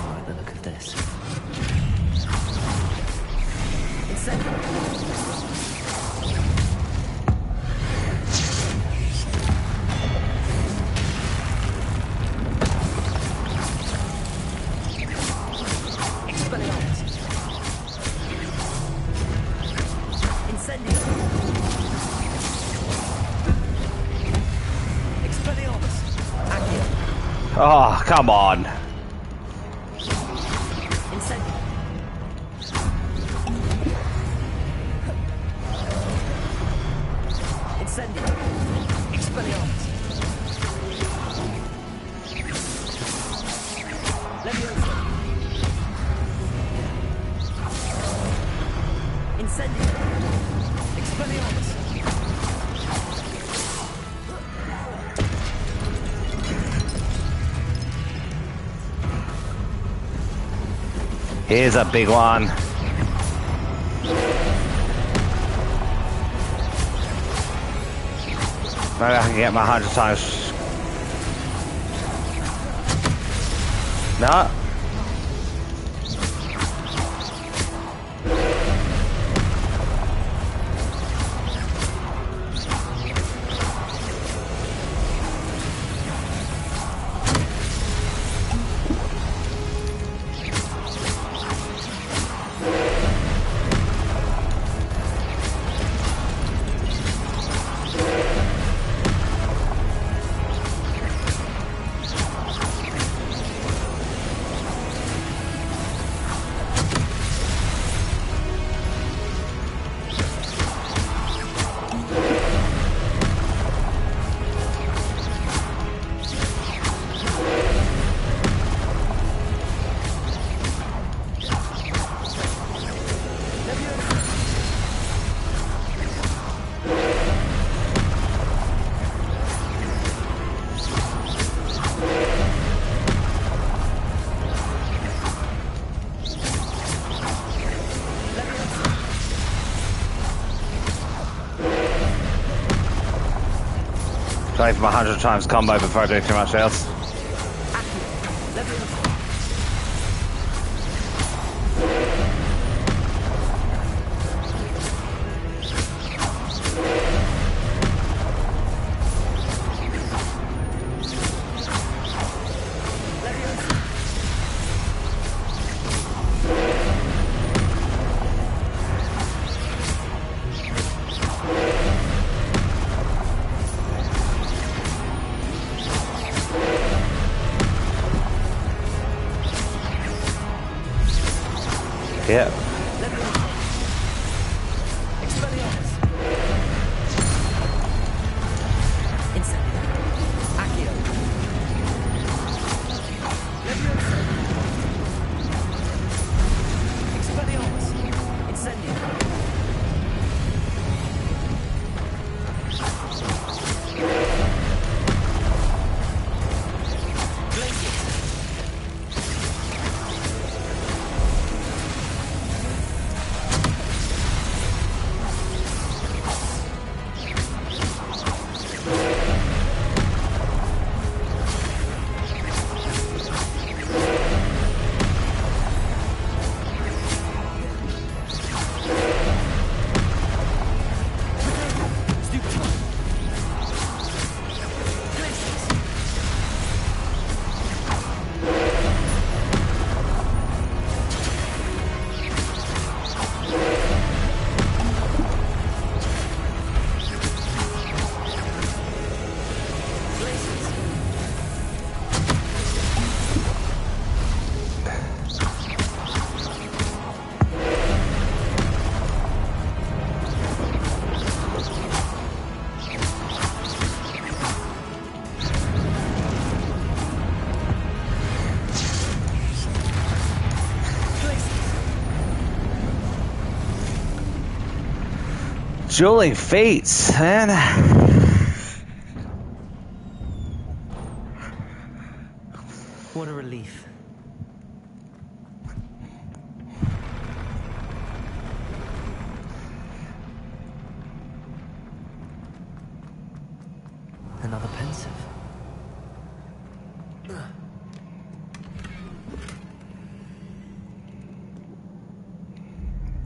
Like the look of this. Oh, come on. Here's a big one. Maybe I can get my 100 times. No. Going for my 100 times combo before I do too much else. Yeah. Dueling fates, man. What a relief. Another pensive.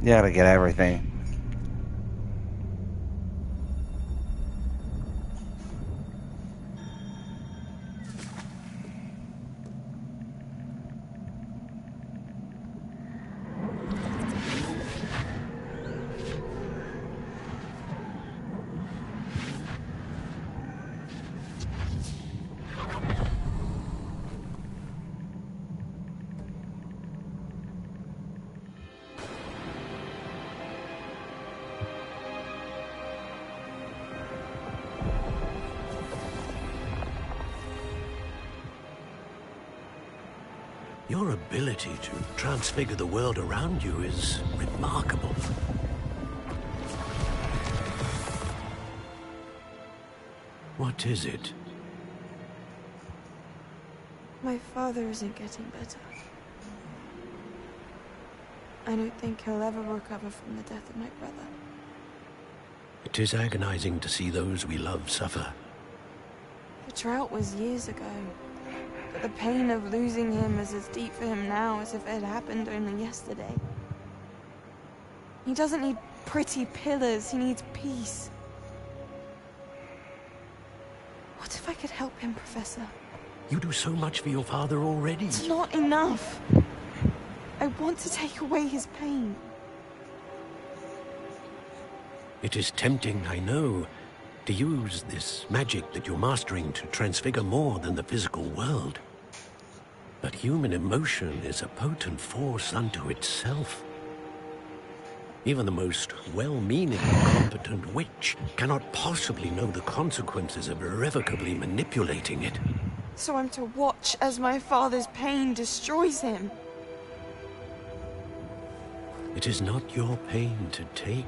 You gotta get everything. Your ability to transfigure the world around you is remarkable. What is it? My father isn't getting better. I don't think he'll ever recover from the death of my brother. It is agonizing to see those we love suffer. The drought was years ago. But the pain of losing him is as deep for him now as if it had happened only yesterday. He doesn't need pretty pillars, he needs peace. What if I could help him, Professor? You do so much for your father already. It's not enough. I want to take away his pain. It is tempting, I know, to use this magic that you're mastering to transfigure more than the physical world. But human emotion is a potent force unto itself. Even the most well-meaning and competent witch cannot possibly know the consequences of irrevocably manipulating it. So I'm to watch as my father's pain destroys him. It is not your pain to take.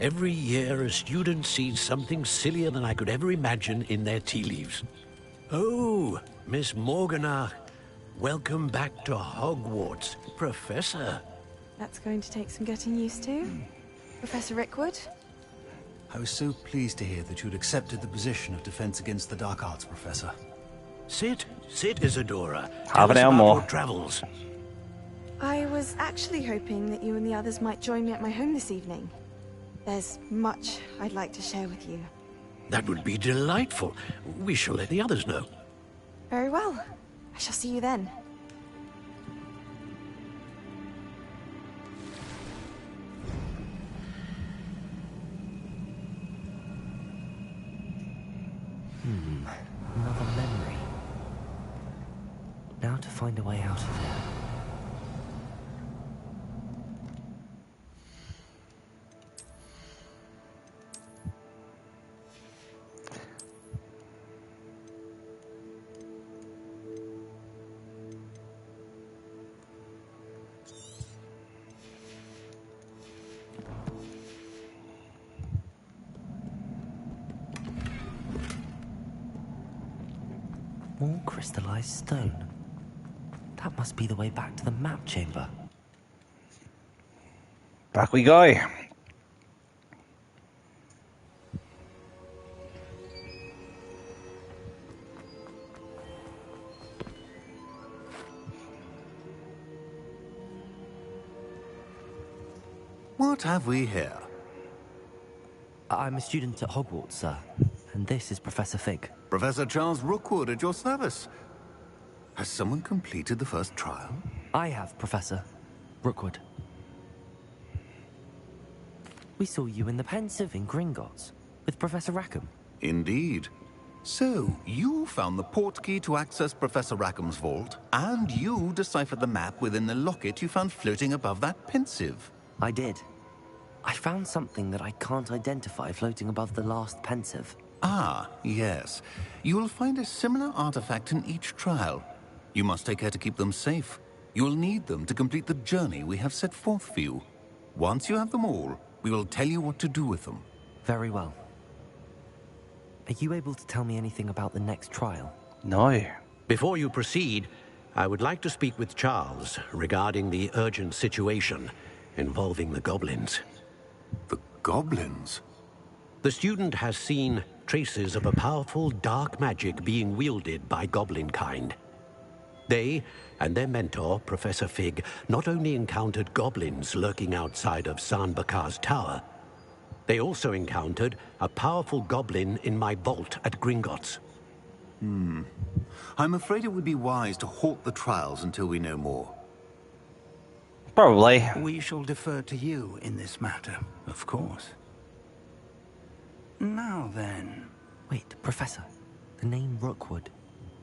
Every year, a student sees something sillier than I could ever imagine in their tea leaves. Oh, Miss Morganach, welcome back to Hogwarts, Professor. That's going to take some getting used to. Professor Rookwood? I was so pleased to hear that you'd accepted the position of Defense Against the Dark Arts, Professor. Sit, Isadora. Half an hour more. Your travels. I was actually hoping that you and the others might join me at my home this evening. There's much I'd like to share with you. That would be delightful. We shall let the others know. Very well. I shall see you then. Another memory. Now to find a way out of here. More crystallized stone. That must be the way back to the map chamber. Back we go. What have we here? I'm a student at Hogwarts, sir. And this is Professor Fig. Professor Charles Rookwood at your service. Has someone completed the first trial? I have, Professor Rookwood. We saw you in the Pensive in Gringotts with Professor Rackham. Indeed. So, you found the portkey to access Professor Rackham's vault, and you deciphered the map within the locket you found floating above that Pensive. I did. I found something that I can't identify floating above the last Pensive. Ah, yes. You will find a similar artifact in each trial. You must take care to keep them safe. You will need them to complete the journey we have set forth for you. Once you have them all, we will tell you what to do with them. Very well. Are you able to tell me anything about the next trial? No. Before you proceed, I would like to speak with Charles regarding the urgent situation involving the goblins. The goblins? The student has seen traces of a powerful dark magic being wielded by goblin kind. They and their mentor, Professor Fig, not only encountered goblins lurking outside of San Bakar's tower, they also encountered a powerful goblin in my vault at Gringotts. I'm afraid it would be wise to halt the trials until we know more. Probably. We shall defer to you in this matter, of course. Now then... Wait, Professor. The name Rookwood.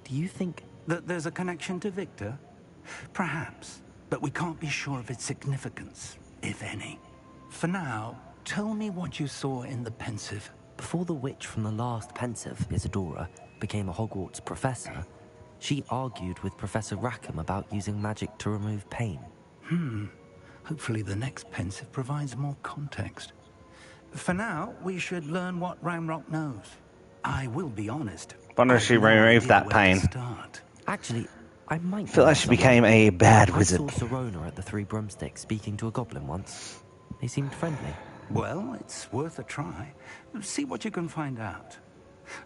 Do you think... that there's a connection to Victor? Perhaps, but we can't be sure of its significance, if any. For now, tell me what you saw in the Pensive. Before the witch from the last Pensive, Isadora, became a Hogwarts professor, she argued with Professor Rackham about using magic to remove pain. Hopefully the next Pensive provides more context. For now, we should learn what Ramrock knows. I will be honest. Wonder if she removed that pain. Actually, I might... I feel like she became a bad wizard. I saw Serona at the Three Broomsticks speaking to a goblin once. They seemed friendly. Well, it's worth a try. See what you can find out.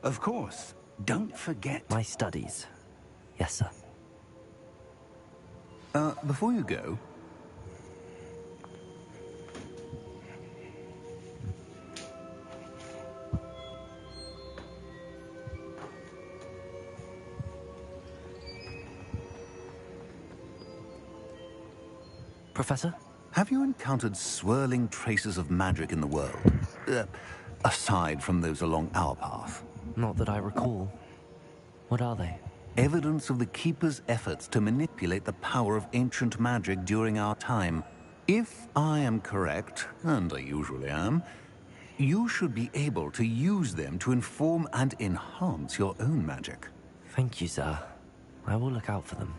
Of course, don't forget... my studies. Yes, sir. Before you go... Professor? Have you encountered swirling traces of magic in the world? Aside from those along our path? Not that I recall. What are they? Evidence of the Keeper's efforts to manipulate the power of ancient magic during our time. If I am correct, and I usually am, you should be able to use them to inform and enhance your own magic. Thank you, sir. I will look out for them.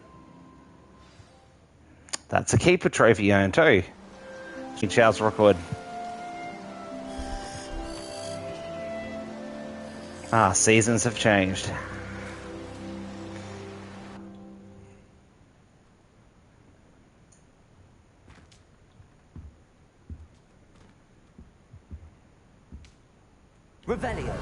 That's a keeper trophy you own too. Charles Rookwood. Ah, seasons have changed. Revelio.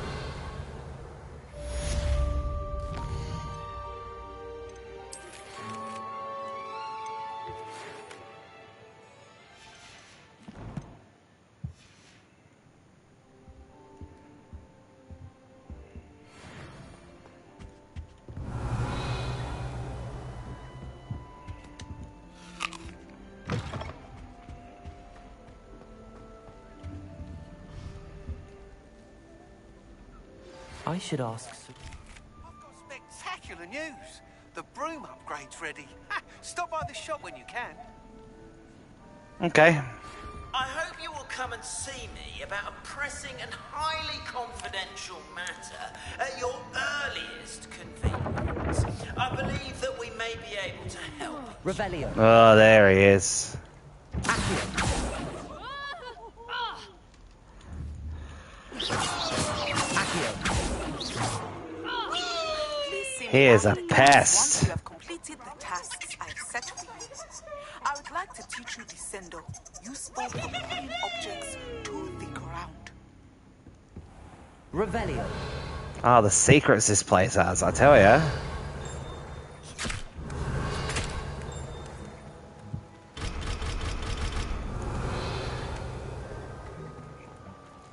I should ask... popular news. The broom upgrade's ready. Stop by the shop when you can. Okay. I hope you will come and see me about a pressing and highly confidential matter at your earliest convenience. I believe that we may be able to help. Revelio. Oh, there he is. He is a pest. Once you have completed the tasks I've set for you, I would like to teach you the sender, useful for pulling objects to the ground. Revelio. Oh, the secrets this place has, I tell ya.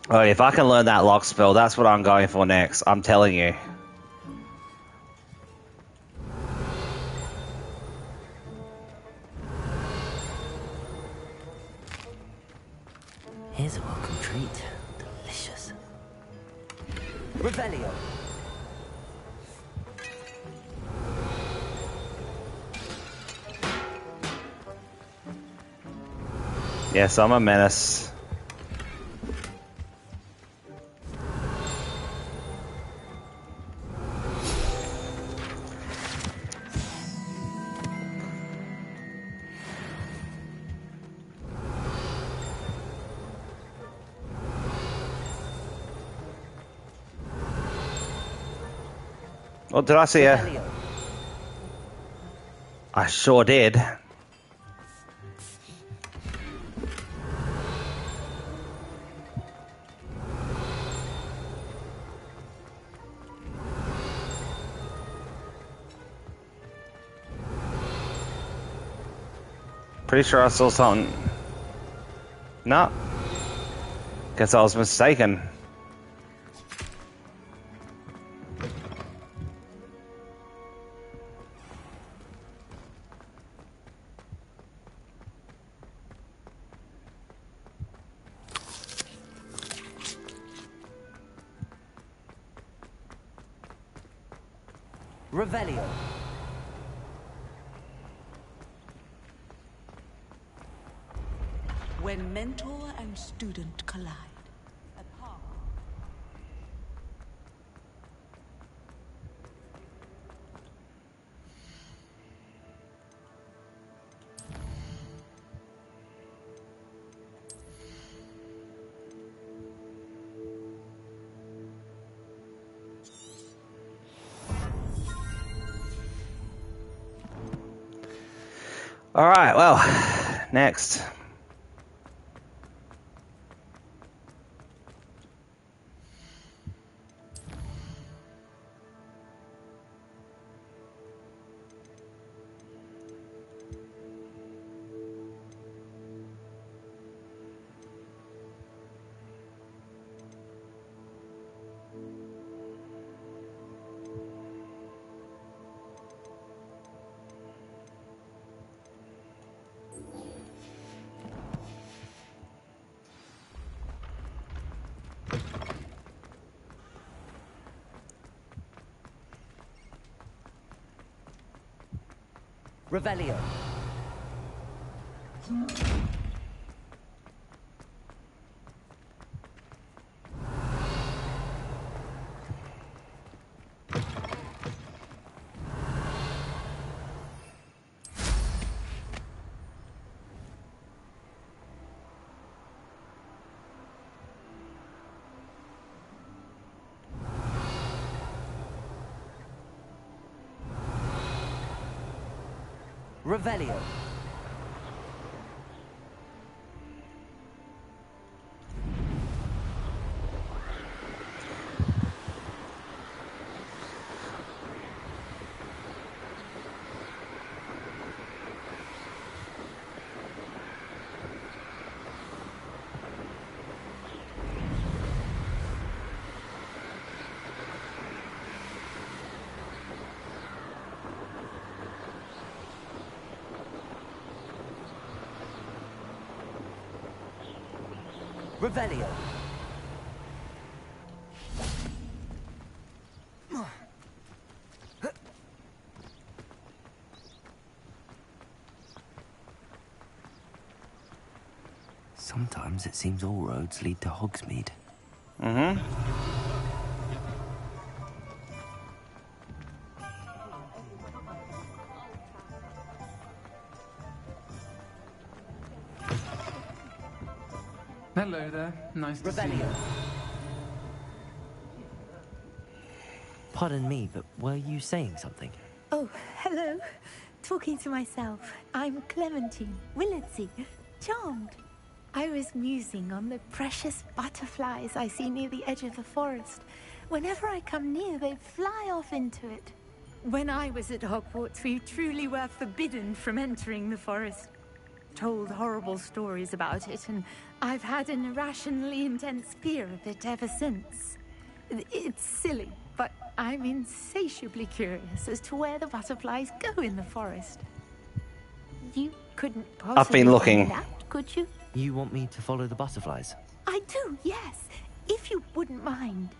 Oh, if I can learn that lock spell, that's what I'm going for next. I'm telling you. Here's a welcome treat. Delicious. Revelio. Yes, I'm a menace. Oh, did I see her? I sure did. Pretty sure I saw something. No. Guess I was mistaken. Revelio. When mentor and student collide. All right, well, next. Revelio. Revelio. Revelio. Sometimes it seems all roads lead to Hogsmeade. Mm-hmm. Hello there. Nice to see you. Pardon me, but were you saying something? Oh, hello. Talking to myself. I'm Clementine Willardsey. Charmed. I was musing on the precious butterflies I see near the edge of the forest. Whenever I come near, they fly off into it. When I was at Hogwarts, we truly were forbidden from entering the forest. Told horrible stories about it, and I've had an irrationally intense fear of it ever since. It's silly, but I'm insatiably curious as to where the butterflies go in the forest. You couldn't possibly I've been looking. find out, could you? You want me to follow the butterflies? I do, yes. If you wouldn't mind.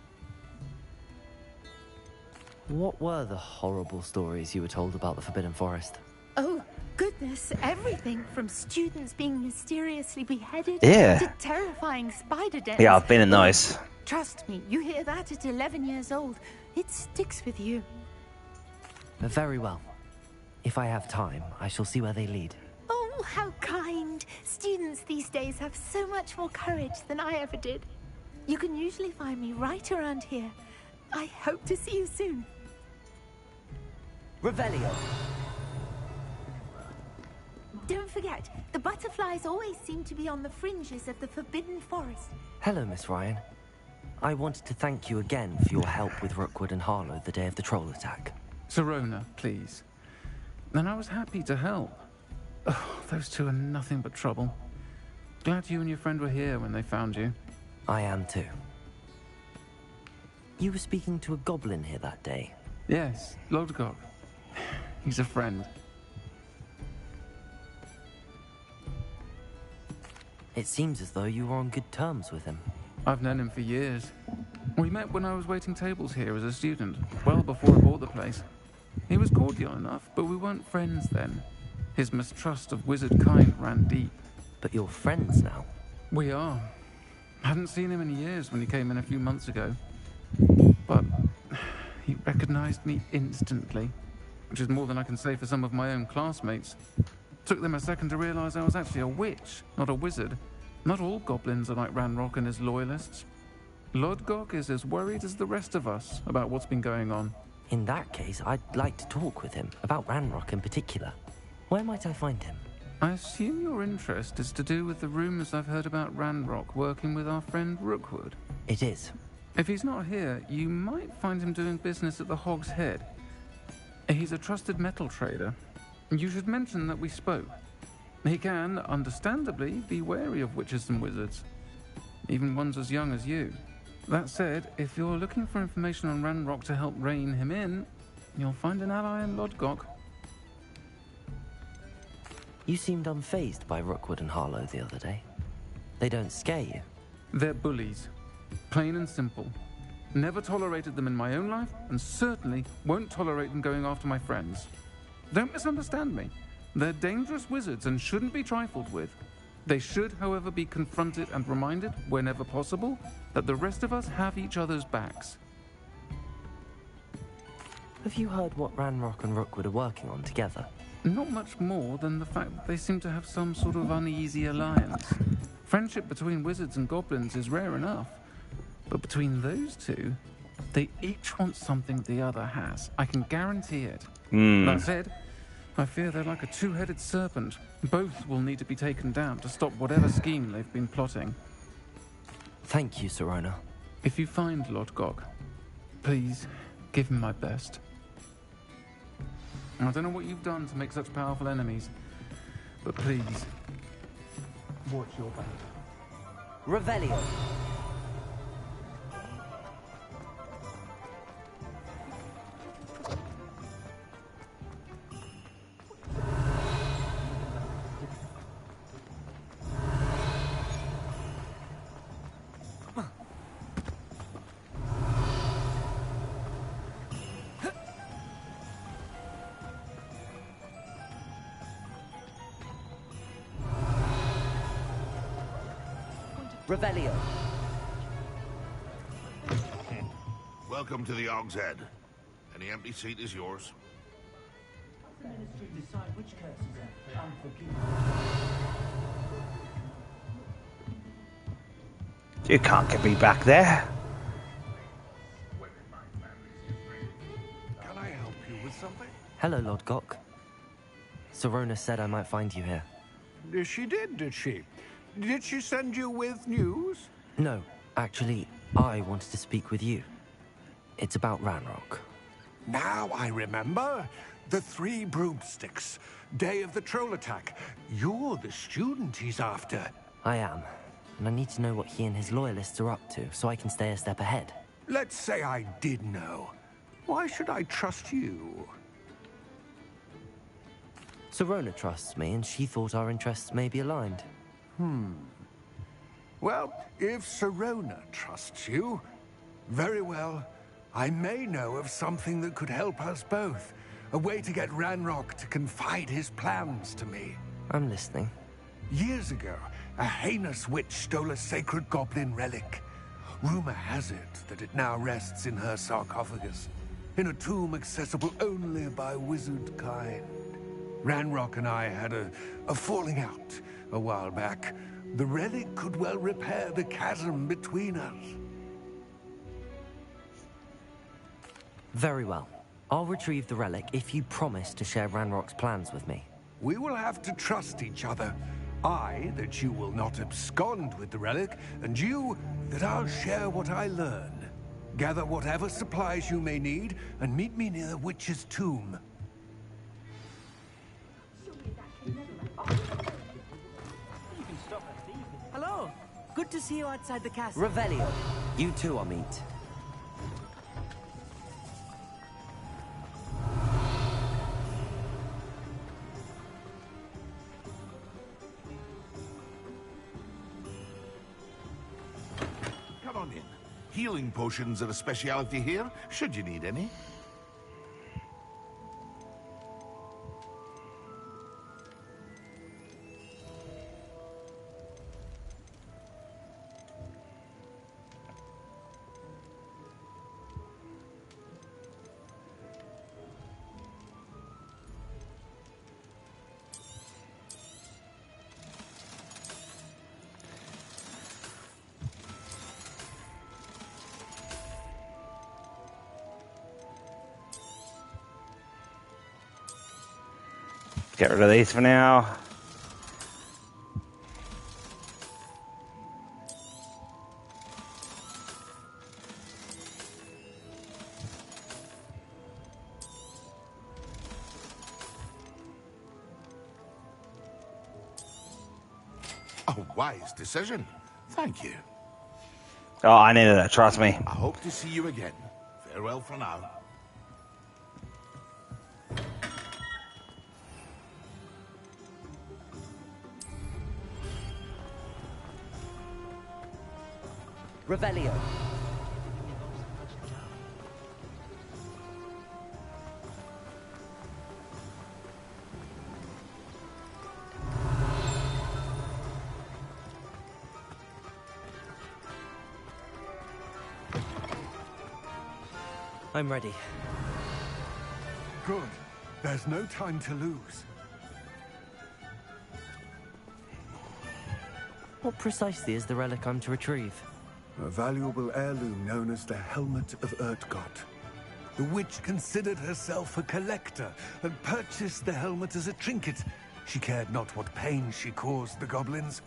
What were the horrible stories you were told about the Forbidden Forest? Oh, goodness, everything from students being mysteriously beheaded Yeah. to terrifying spider dens. Yeah, I've been in those. Trust me, you hear that at 11 years old, it sticks with you. Very well. If I have time, I shall see where they lead. Oh, how kind. Students these days have so much more courage than I ever did. You can usually find me right around here. I hope to see you soon. Revelio. Don't forget, the butterflies always seem to be on the fringes of the Forbidden Forest. Hello, Miss Ryan. I wanted to thank you again for your help with Rookwood and Harlow the day of the troll attack. Sirona, please. And I was happy to help. Oh, those two are nothing but trouble. Glad you and your friend were here when they found you. I am too. You were speaking to a goblin here that day. Yes, Lodgok. He's a friend. It seems as though you were on good terms with him. I've known him for years. We met when I was waiting tables here as a student, well before I bought the place. He was cordial enough, but we weren't friends then. His mistrust of wizard kind ran deep. But you're friends now? We are. Hadn't seen him in years when he came in a few months ago. But he recognized me instantly, which is more than I can say for some of my own classmates. Took them a second to realize I was actually a witch, not a wizard. Not all goblins are like Ranrock and his loyalists. Lodgok is as worried as the rest of us about what's been going on. In that case, I'd like to talk with him, about Ranrock in particular. Where might I find him? I assume your interest is to do with the rumors I've heard about Ranrock working with our friend Rookwood. It is. If he's not here, you might find him doing business at the Hog's Head. He's a trusted metal trader. You should mention that we spoke. He can, understandably, be wary of witches and wizards, even ones as young as you. That said, if you're looking for information on Ranrock to help rein him in, you'll find an ally in Lodgok. You seemed unfazed by Rookwood and Harlow the other day. They don't scare you? They're bullies. Plain and simple. Never tolerated them in my own life, and certainly won't tolerate them going after my friends. Don't misunderstand me. They're dangerous wizards and shouldn't be trifled with. They should, however, be confronted and reminded, whenever possible, that the rest of us have each other's backs. Have you heard what Ranrock and Rookwood are working on together? Not much more than the fact that they seem to have some sort of uneasy alliance. Friendship between wizards and goblins is rare enough. But between those two, they each want something the other has. I can guarantee it. That said, I fear they're like a two-headed serpent. Both will need to be taken down to stop whatever scheme they've been plotting. Thank you, Sirona. If you find Lodgok, please give him my best. I don't know what you've done to make such powerful enemies, but please, watch your back. Revelio. Revelio. Welcome to the Og's Head. Any empty seat is yours. The ministry decide which curses are unforgivable. You can't get me back there. Can I help you with something? Hello, Lord Gok. Sorona said I might find you here. She did she? Did she send you with news? No, actually, I wanted to speak with you. It's about Ranrock. Now I remember. The 3 broomsticks. Day of the troll attack. You're the student he's after. I am. And I need to know what he and his loyalists are up to, so I can stay a step ahead. Let's say I did know. Why should I trust you? Sorona trusts me, and she thought our interests may be aligned. Well, if Sorona trusts you, very well. I may know of something that could help us both. A way to get Ranrock to confide his plans to me. I'm listening. Years ago, a heinous witch stole a sacred goblin relic. Rumor has it that it now rests in her sarcophagus, in a tomb accessible only by wizard kind. Ranrock and I had a falling out a while back. The relic could well repair the chasm between us. Very well. I'll retrieve the relic if you promise to share Ranrock's plans with me. We will have to trust each other. I, that you will not abscond with the relic, and you, that I'll share what I learn. Gather whatever supplies you may need, and meet me near the witch's tomb. Hello. Good to see you outside the castle. Revelio. You two are meet. Come on in. Healing potions are a speciality here, should you need any. Get rid of these for now. A wise decision. Thank you. Oh, I needed that, trust me. I hope to see you again. Farewell for now. Revelio. I'm ready. Good. There's no time to lose. What precisely is the relic I'm to retrieve? A valuable heirloom known as the Helmet of Urtgott. The witch considered herself a collector and purchased the helmet as a trinket. She cared not what pain she caused the goblins.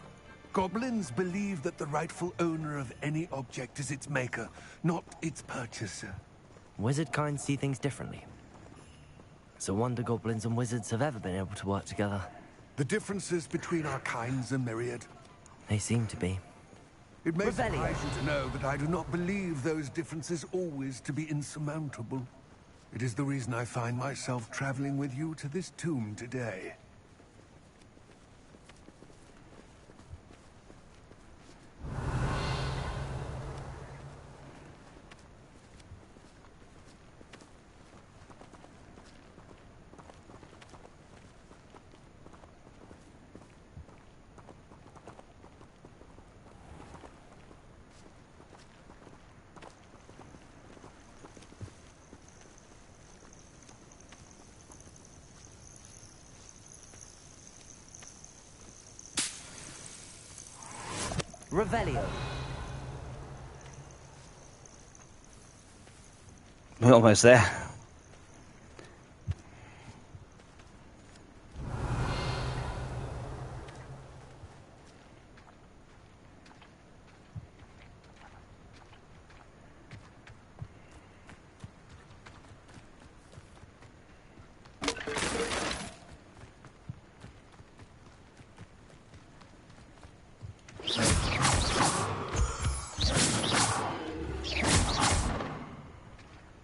Goblins believe that the rightful owner of any object is its maker, not its purchaser. Wizard kind see things differently. It's a wonder goblins and wizards have ever been able to work together. The differences between our kinds are myriad. They seem to be. It may surprise you to know that I do not believe those differences always to be insurmountable. It is the reason I find myself traveling with you to this tomb today. Revelio. We're almost there.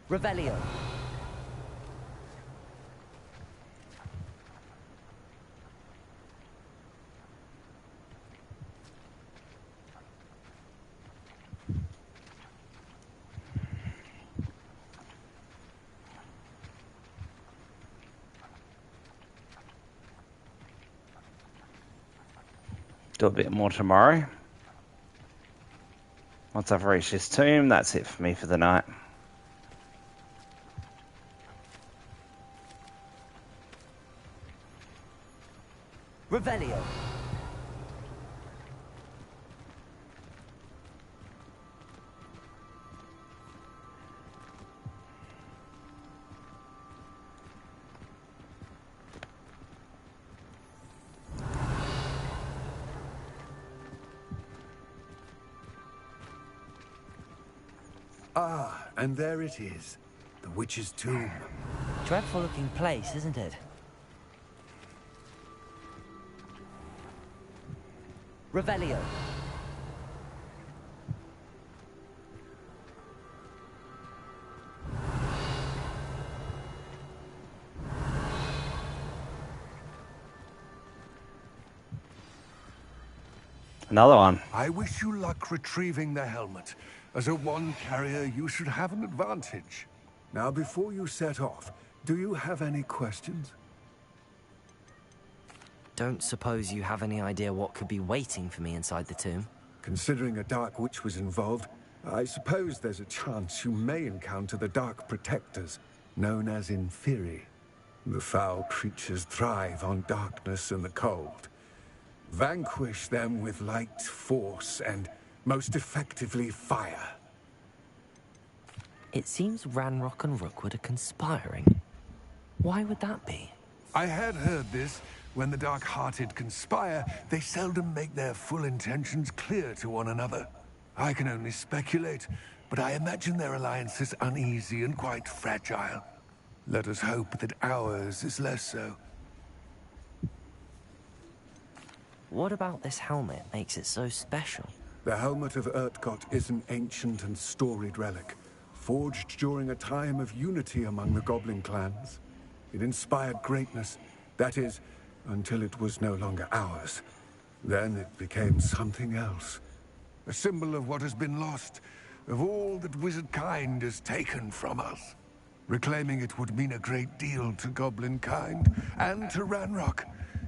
Revelio. Do a bit more tomorrow. Once I've reached this tomb, that's it for me for the night. Revelio. Ah, and there it is. The witch's tomb. Dreadful looking place, isn't it? Revelio. Another one. I wish you luck retrieving the helmet. As a wand carrier, you should have an advantage. Now, before you set off, do you have any questions? Don't suppose you have any idea what could be waiting for me inside the tomb? Considering a Dark Witch was involved, I suppose there's a chance you may encounter the Dark Protectors, known as Inferi. The foul creatures thrive on darkness and the cold. Vanquish them with light, force, and most effectively fire. It seems Ranrock and Rookwood are conspiring. Why would that be? I had heard this. When the dark-hearted conspire, they seldom make their full intentions clear to one another. I can only speculate, but I imagine their alliance is uneasy and quite fragile. Let us hope that ours is less so. What about this helmet makes it so special? The helmet of Urtkot is an ancient and storied relic, forged during a time of unity among the goblin clans. It inspired greatness, that is, until it was no longer ours. Then it became something else. A symbol of what has been lost, of all that wizard kind has taken from us. Reclaiming it would mean a great deal to goblin kind, and to Ranrock.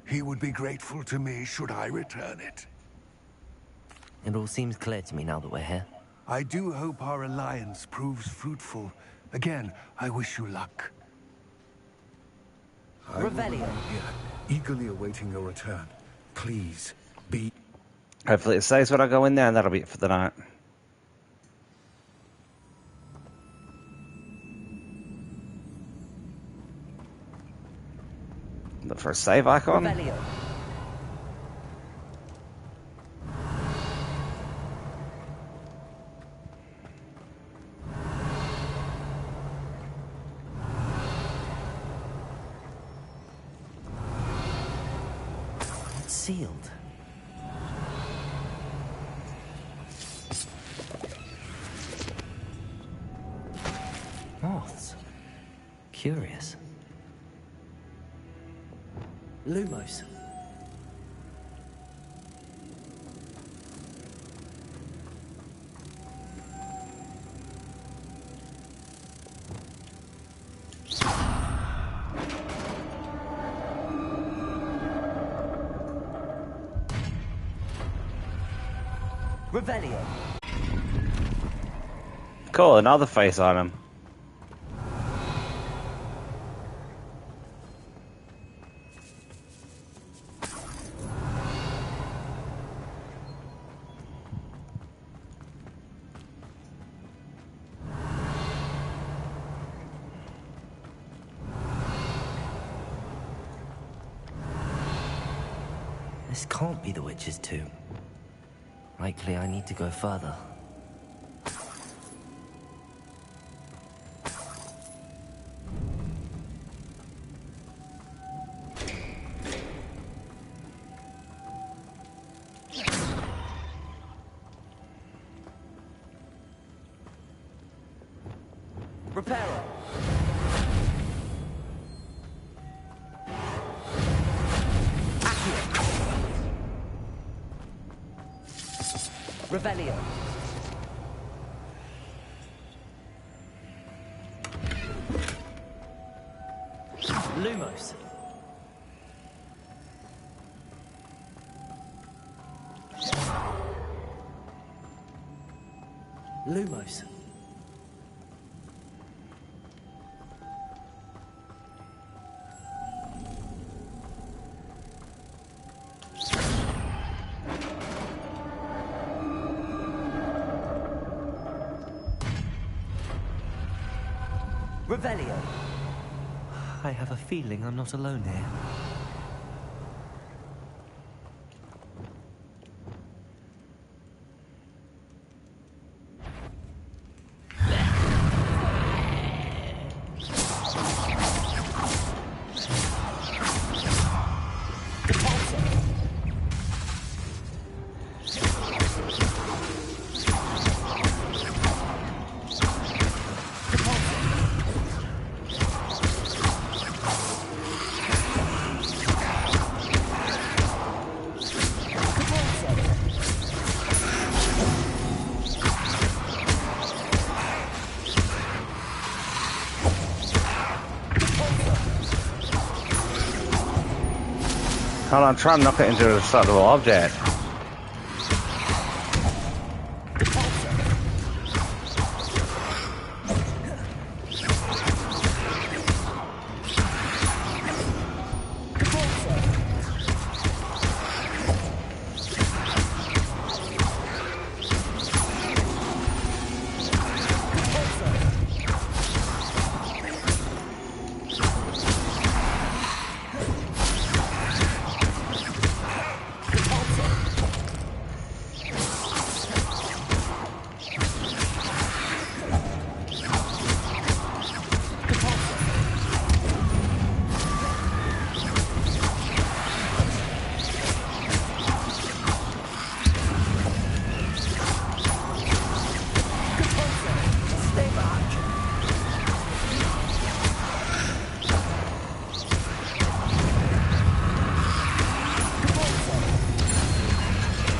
He would be grateful to me should I return it. It all seems clear to me now that we're here. I do hope our alliance proves fruitful. Again, I wish you luck. I will remain here, eagerly awaiting your return. Please, be... Hopefully it stays when I go in there, and that'll be it for the night. Look for a save icon. Revelio. It's sealed. Moths. Curious. Lumos. Revelio. Cool, another face item. This can't be the witch's tomb. Likely I need to go further. Repairer! Revelio. Lumos. Lumos. Revelio. I have a feeling I'm not alone here. Hold on, try and knock it into a destructible object.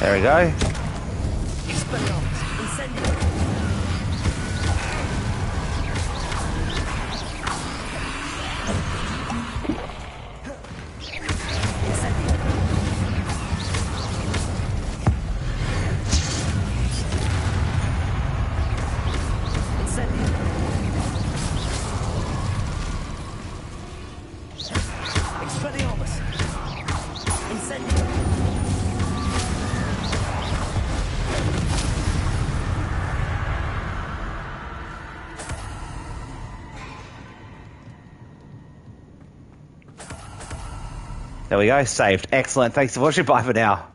There we go. There we go, saved. Excellent. Thanks for watching. Bye for now.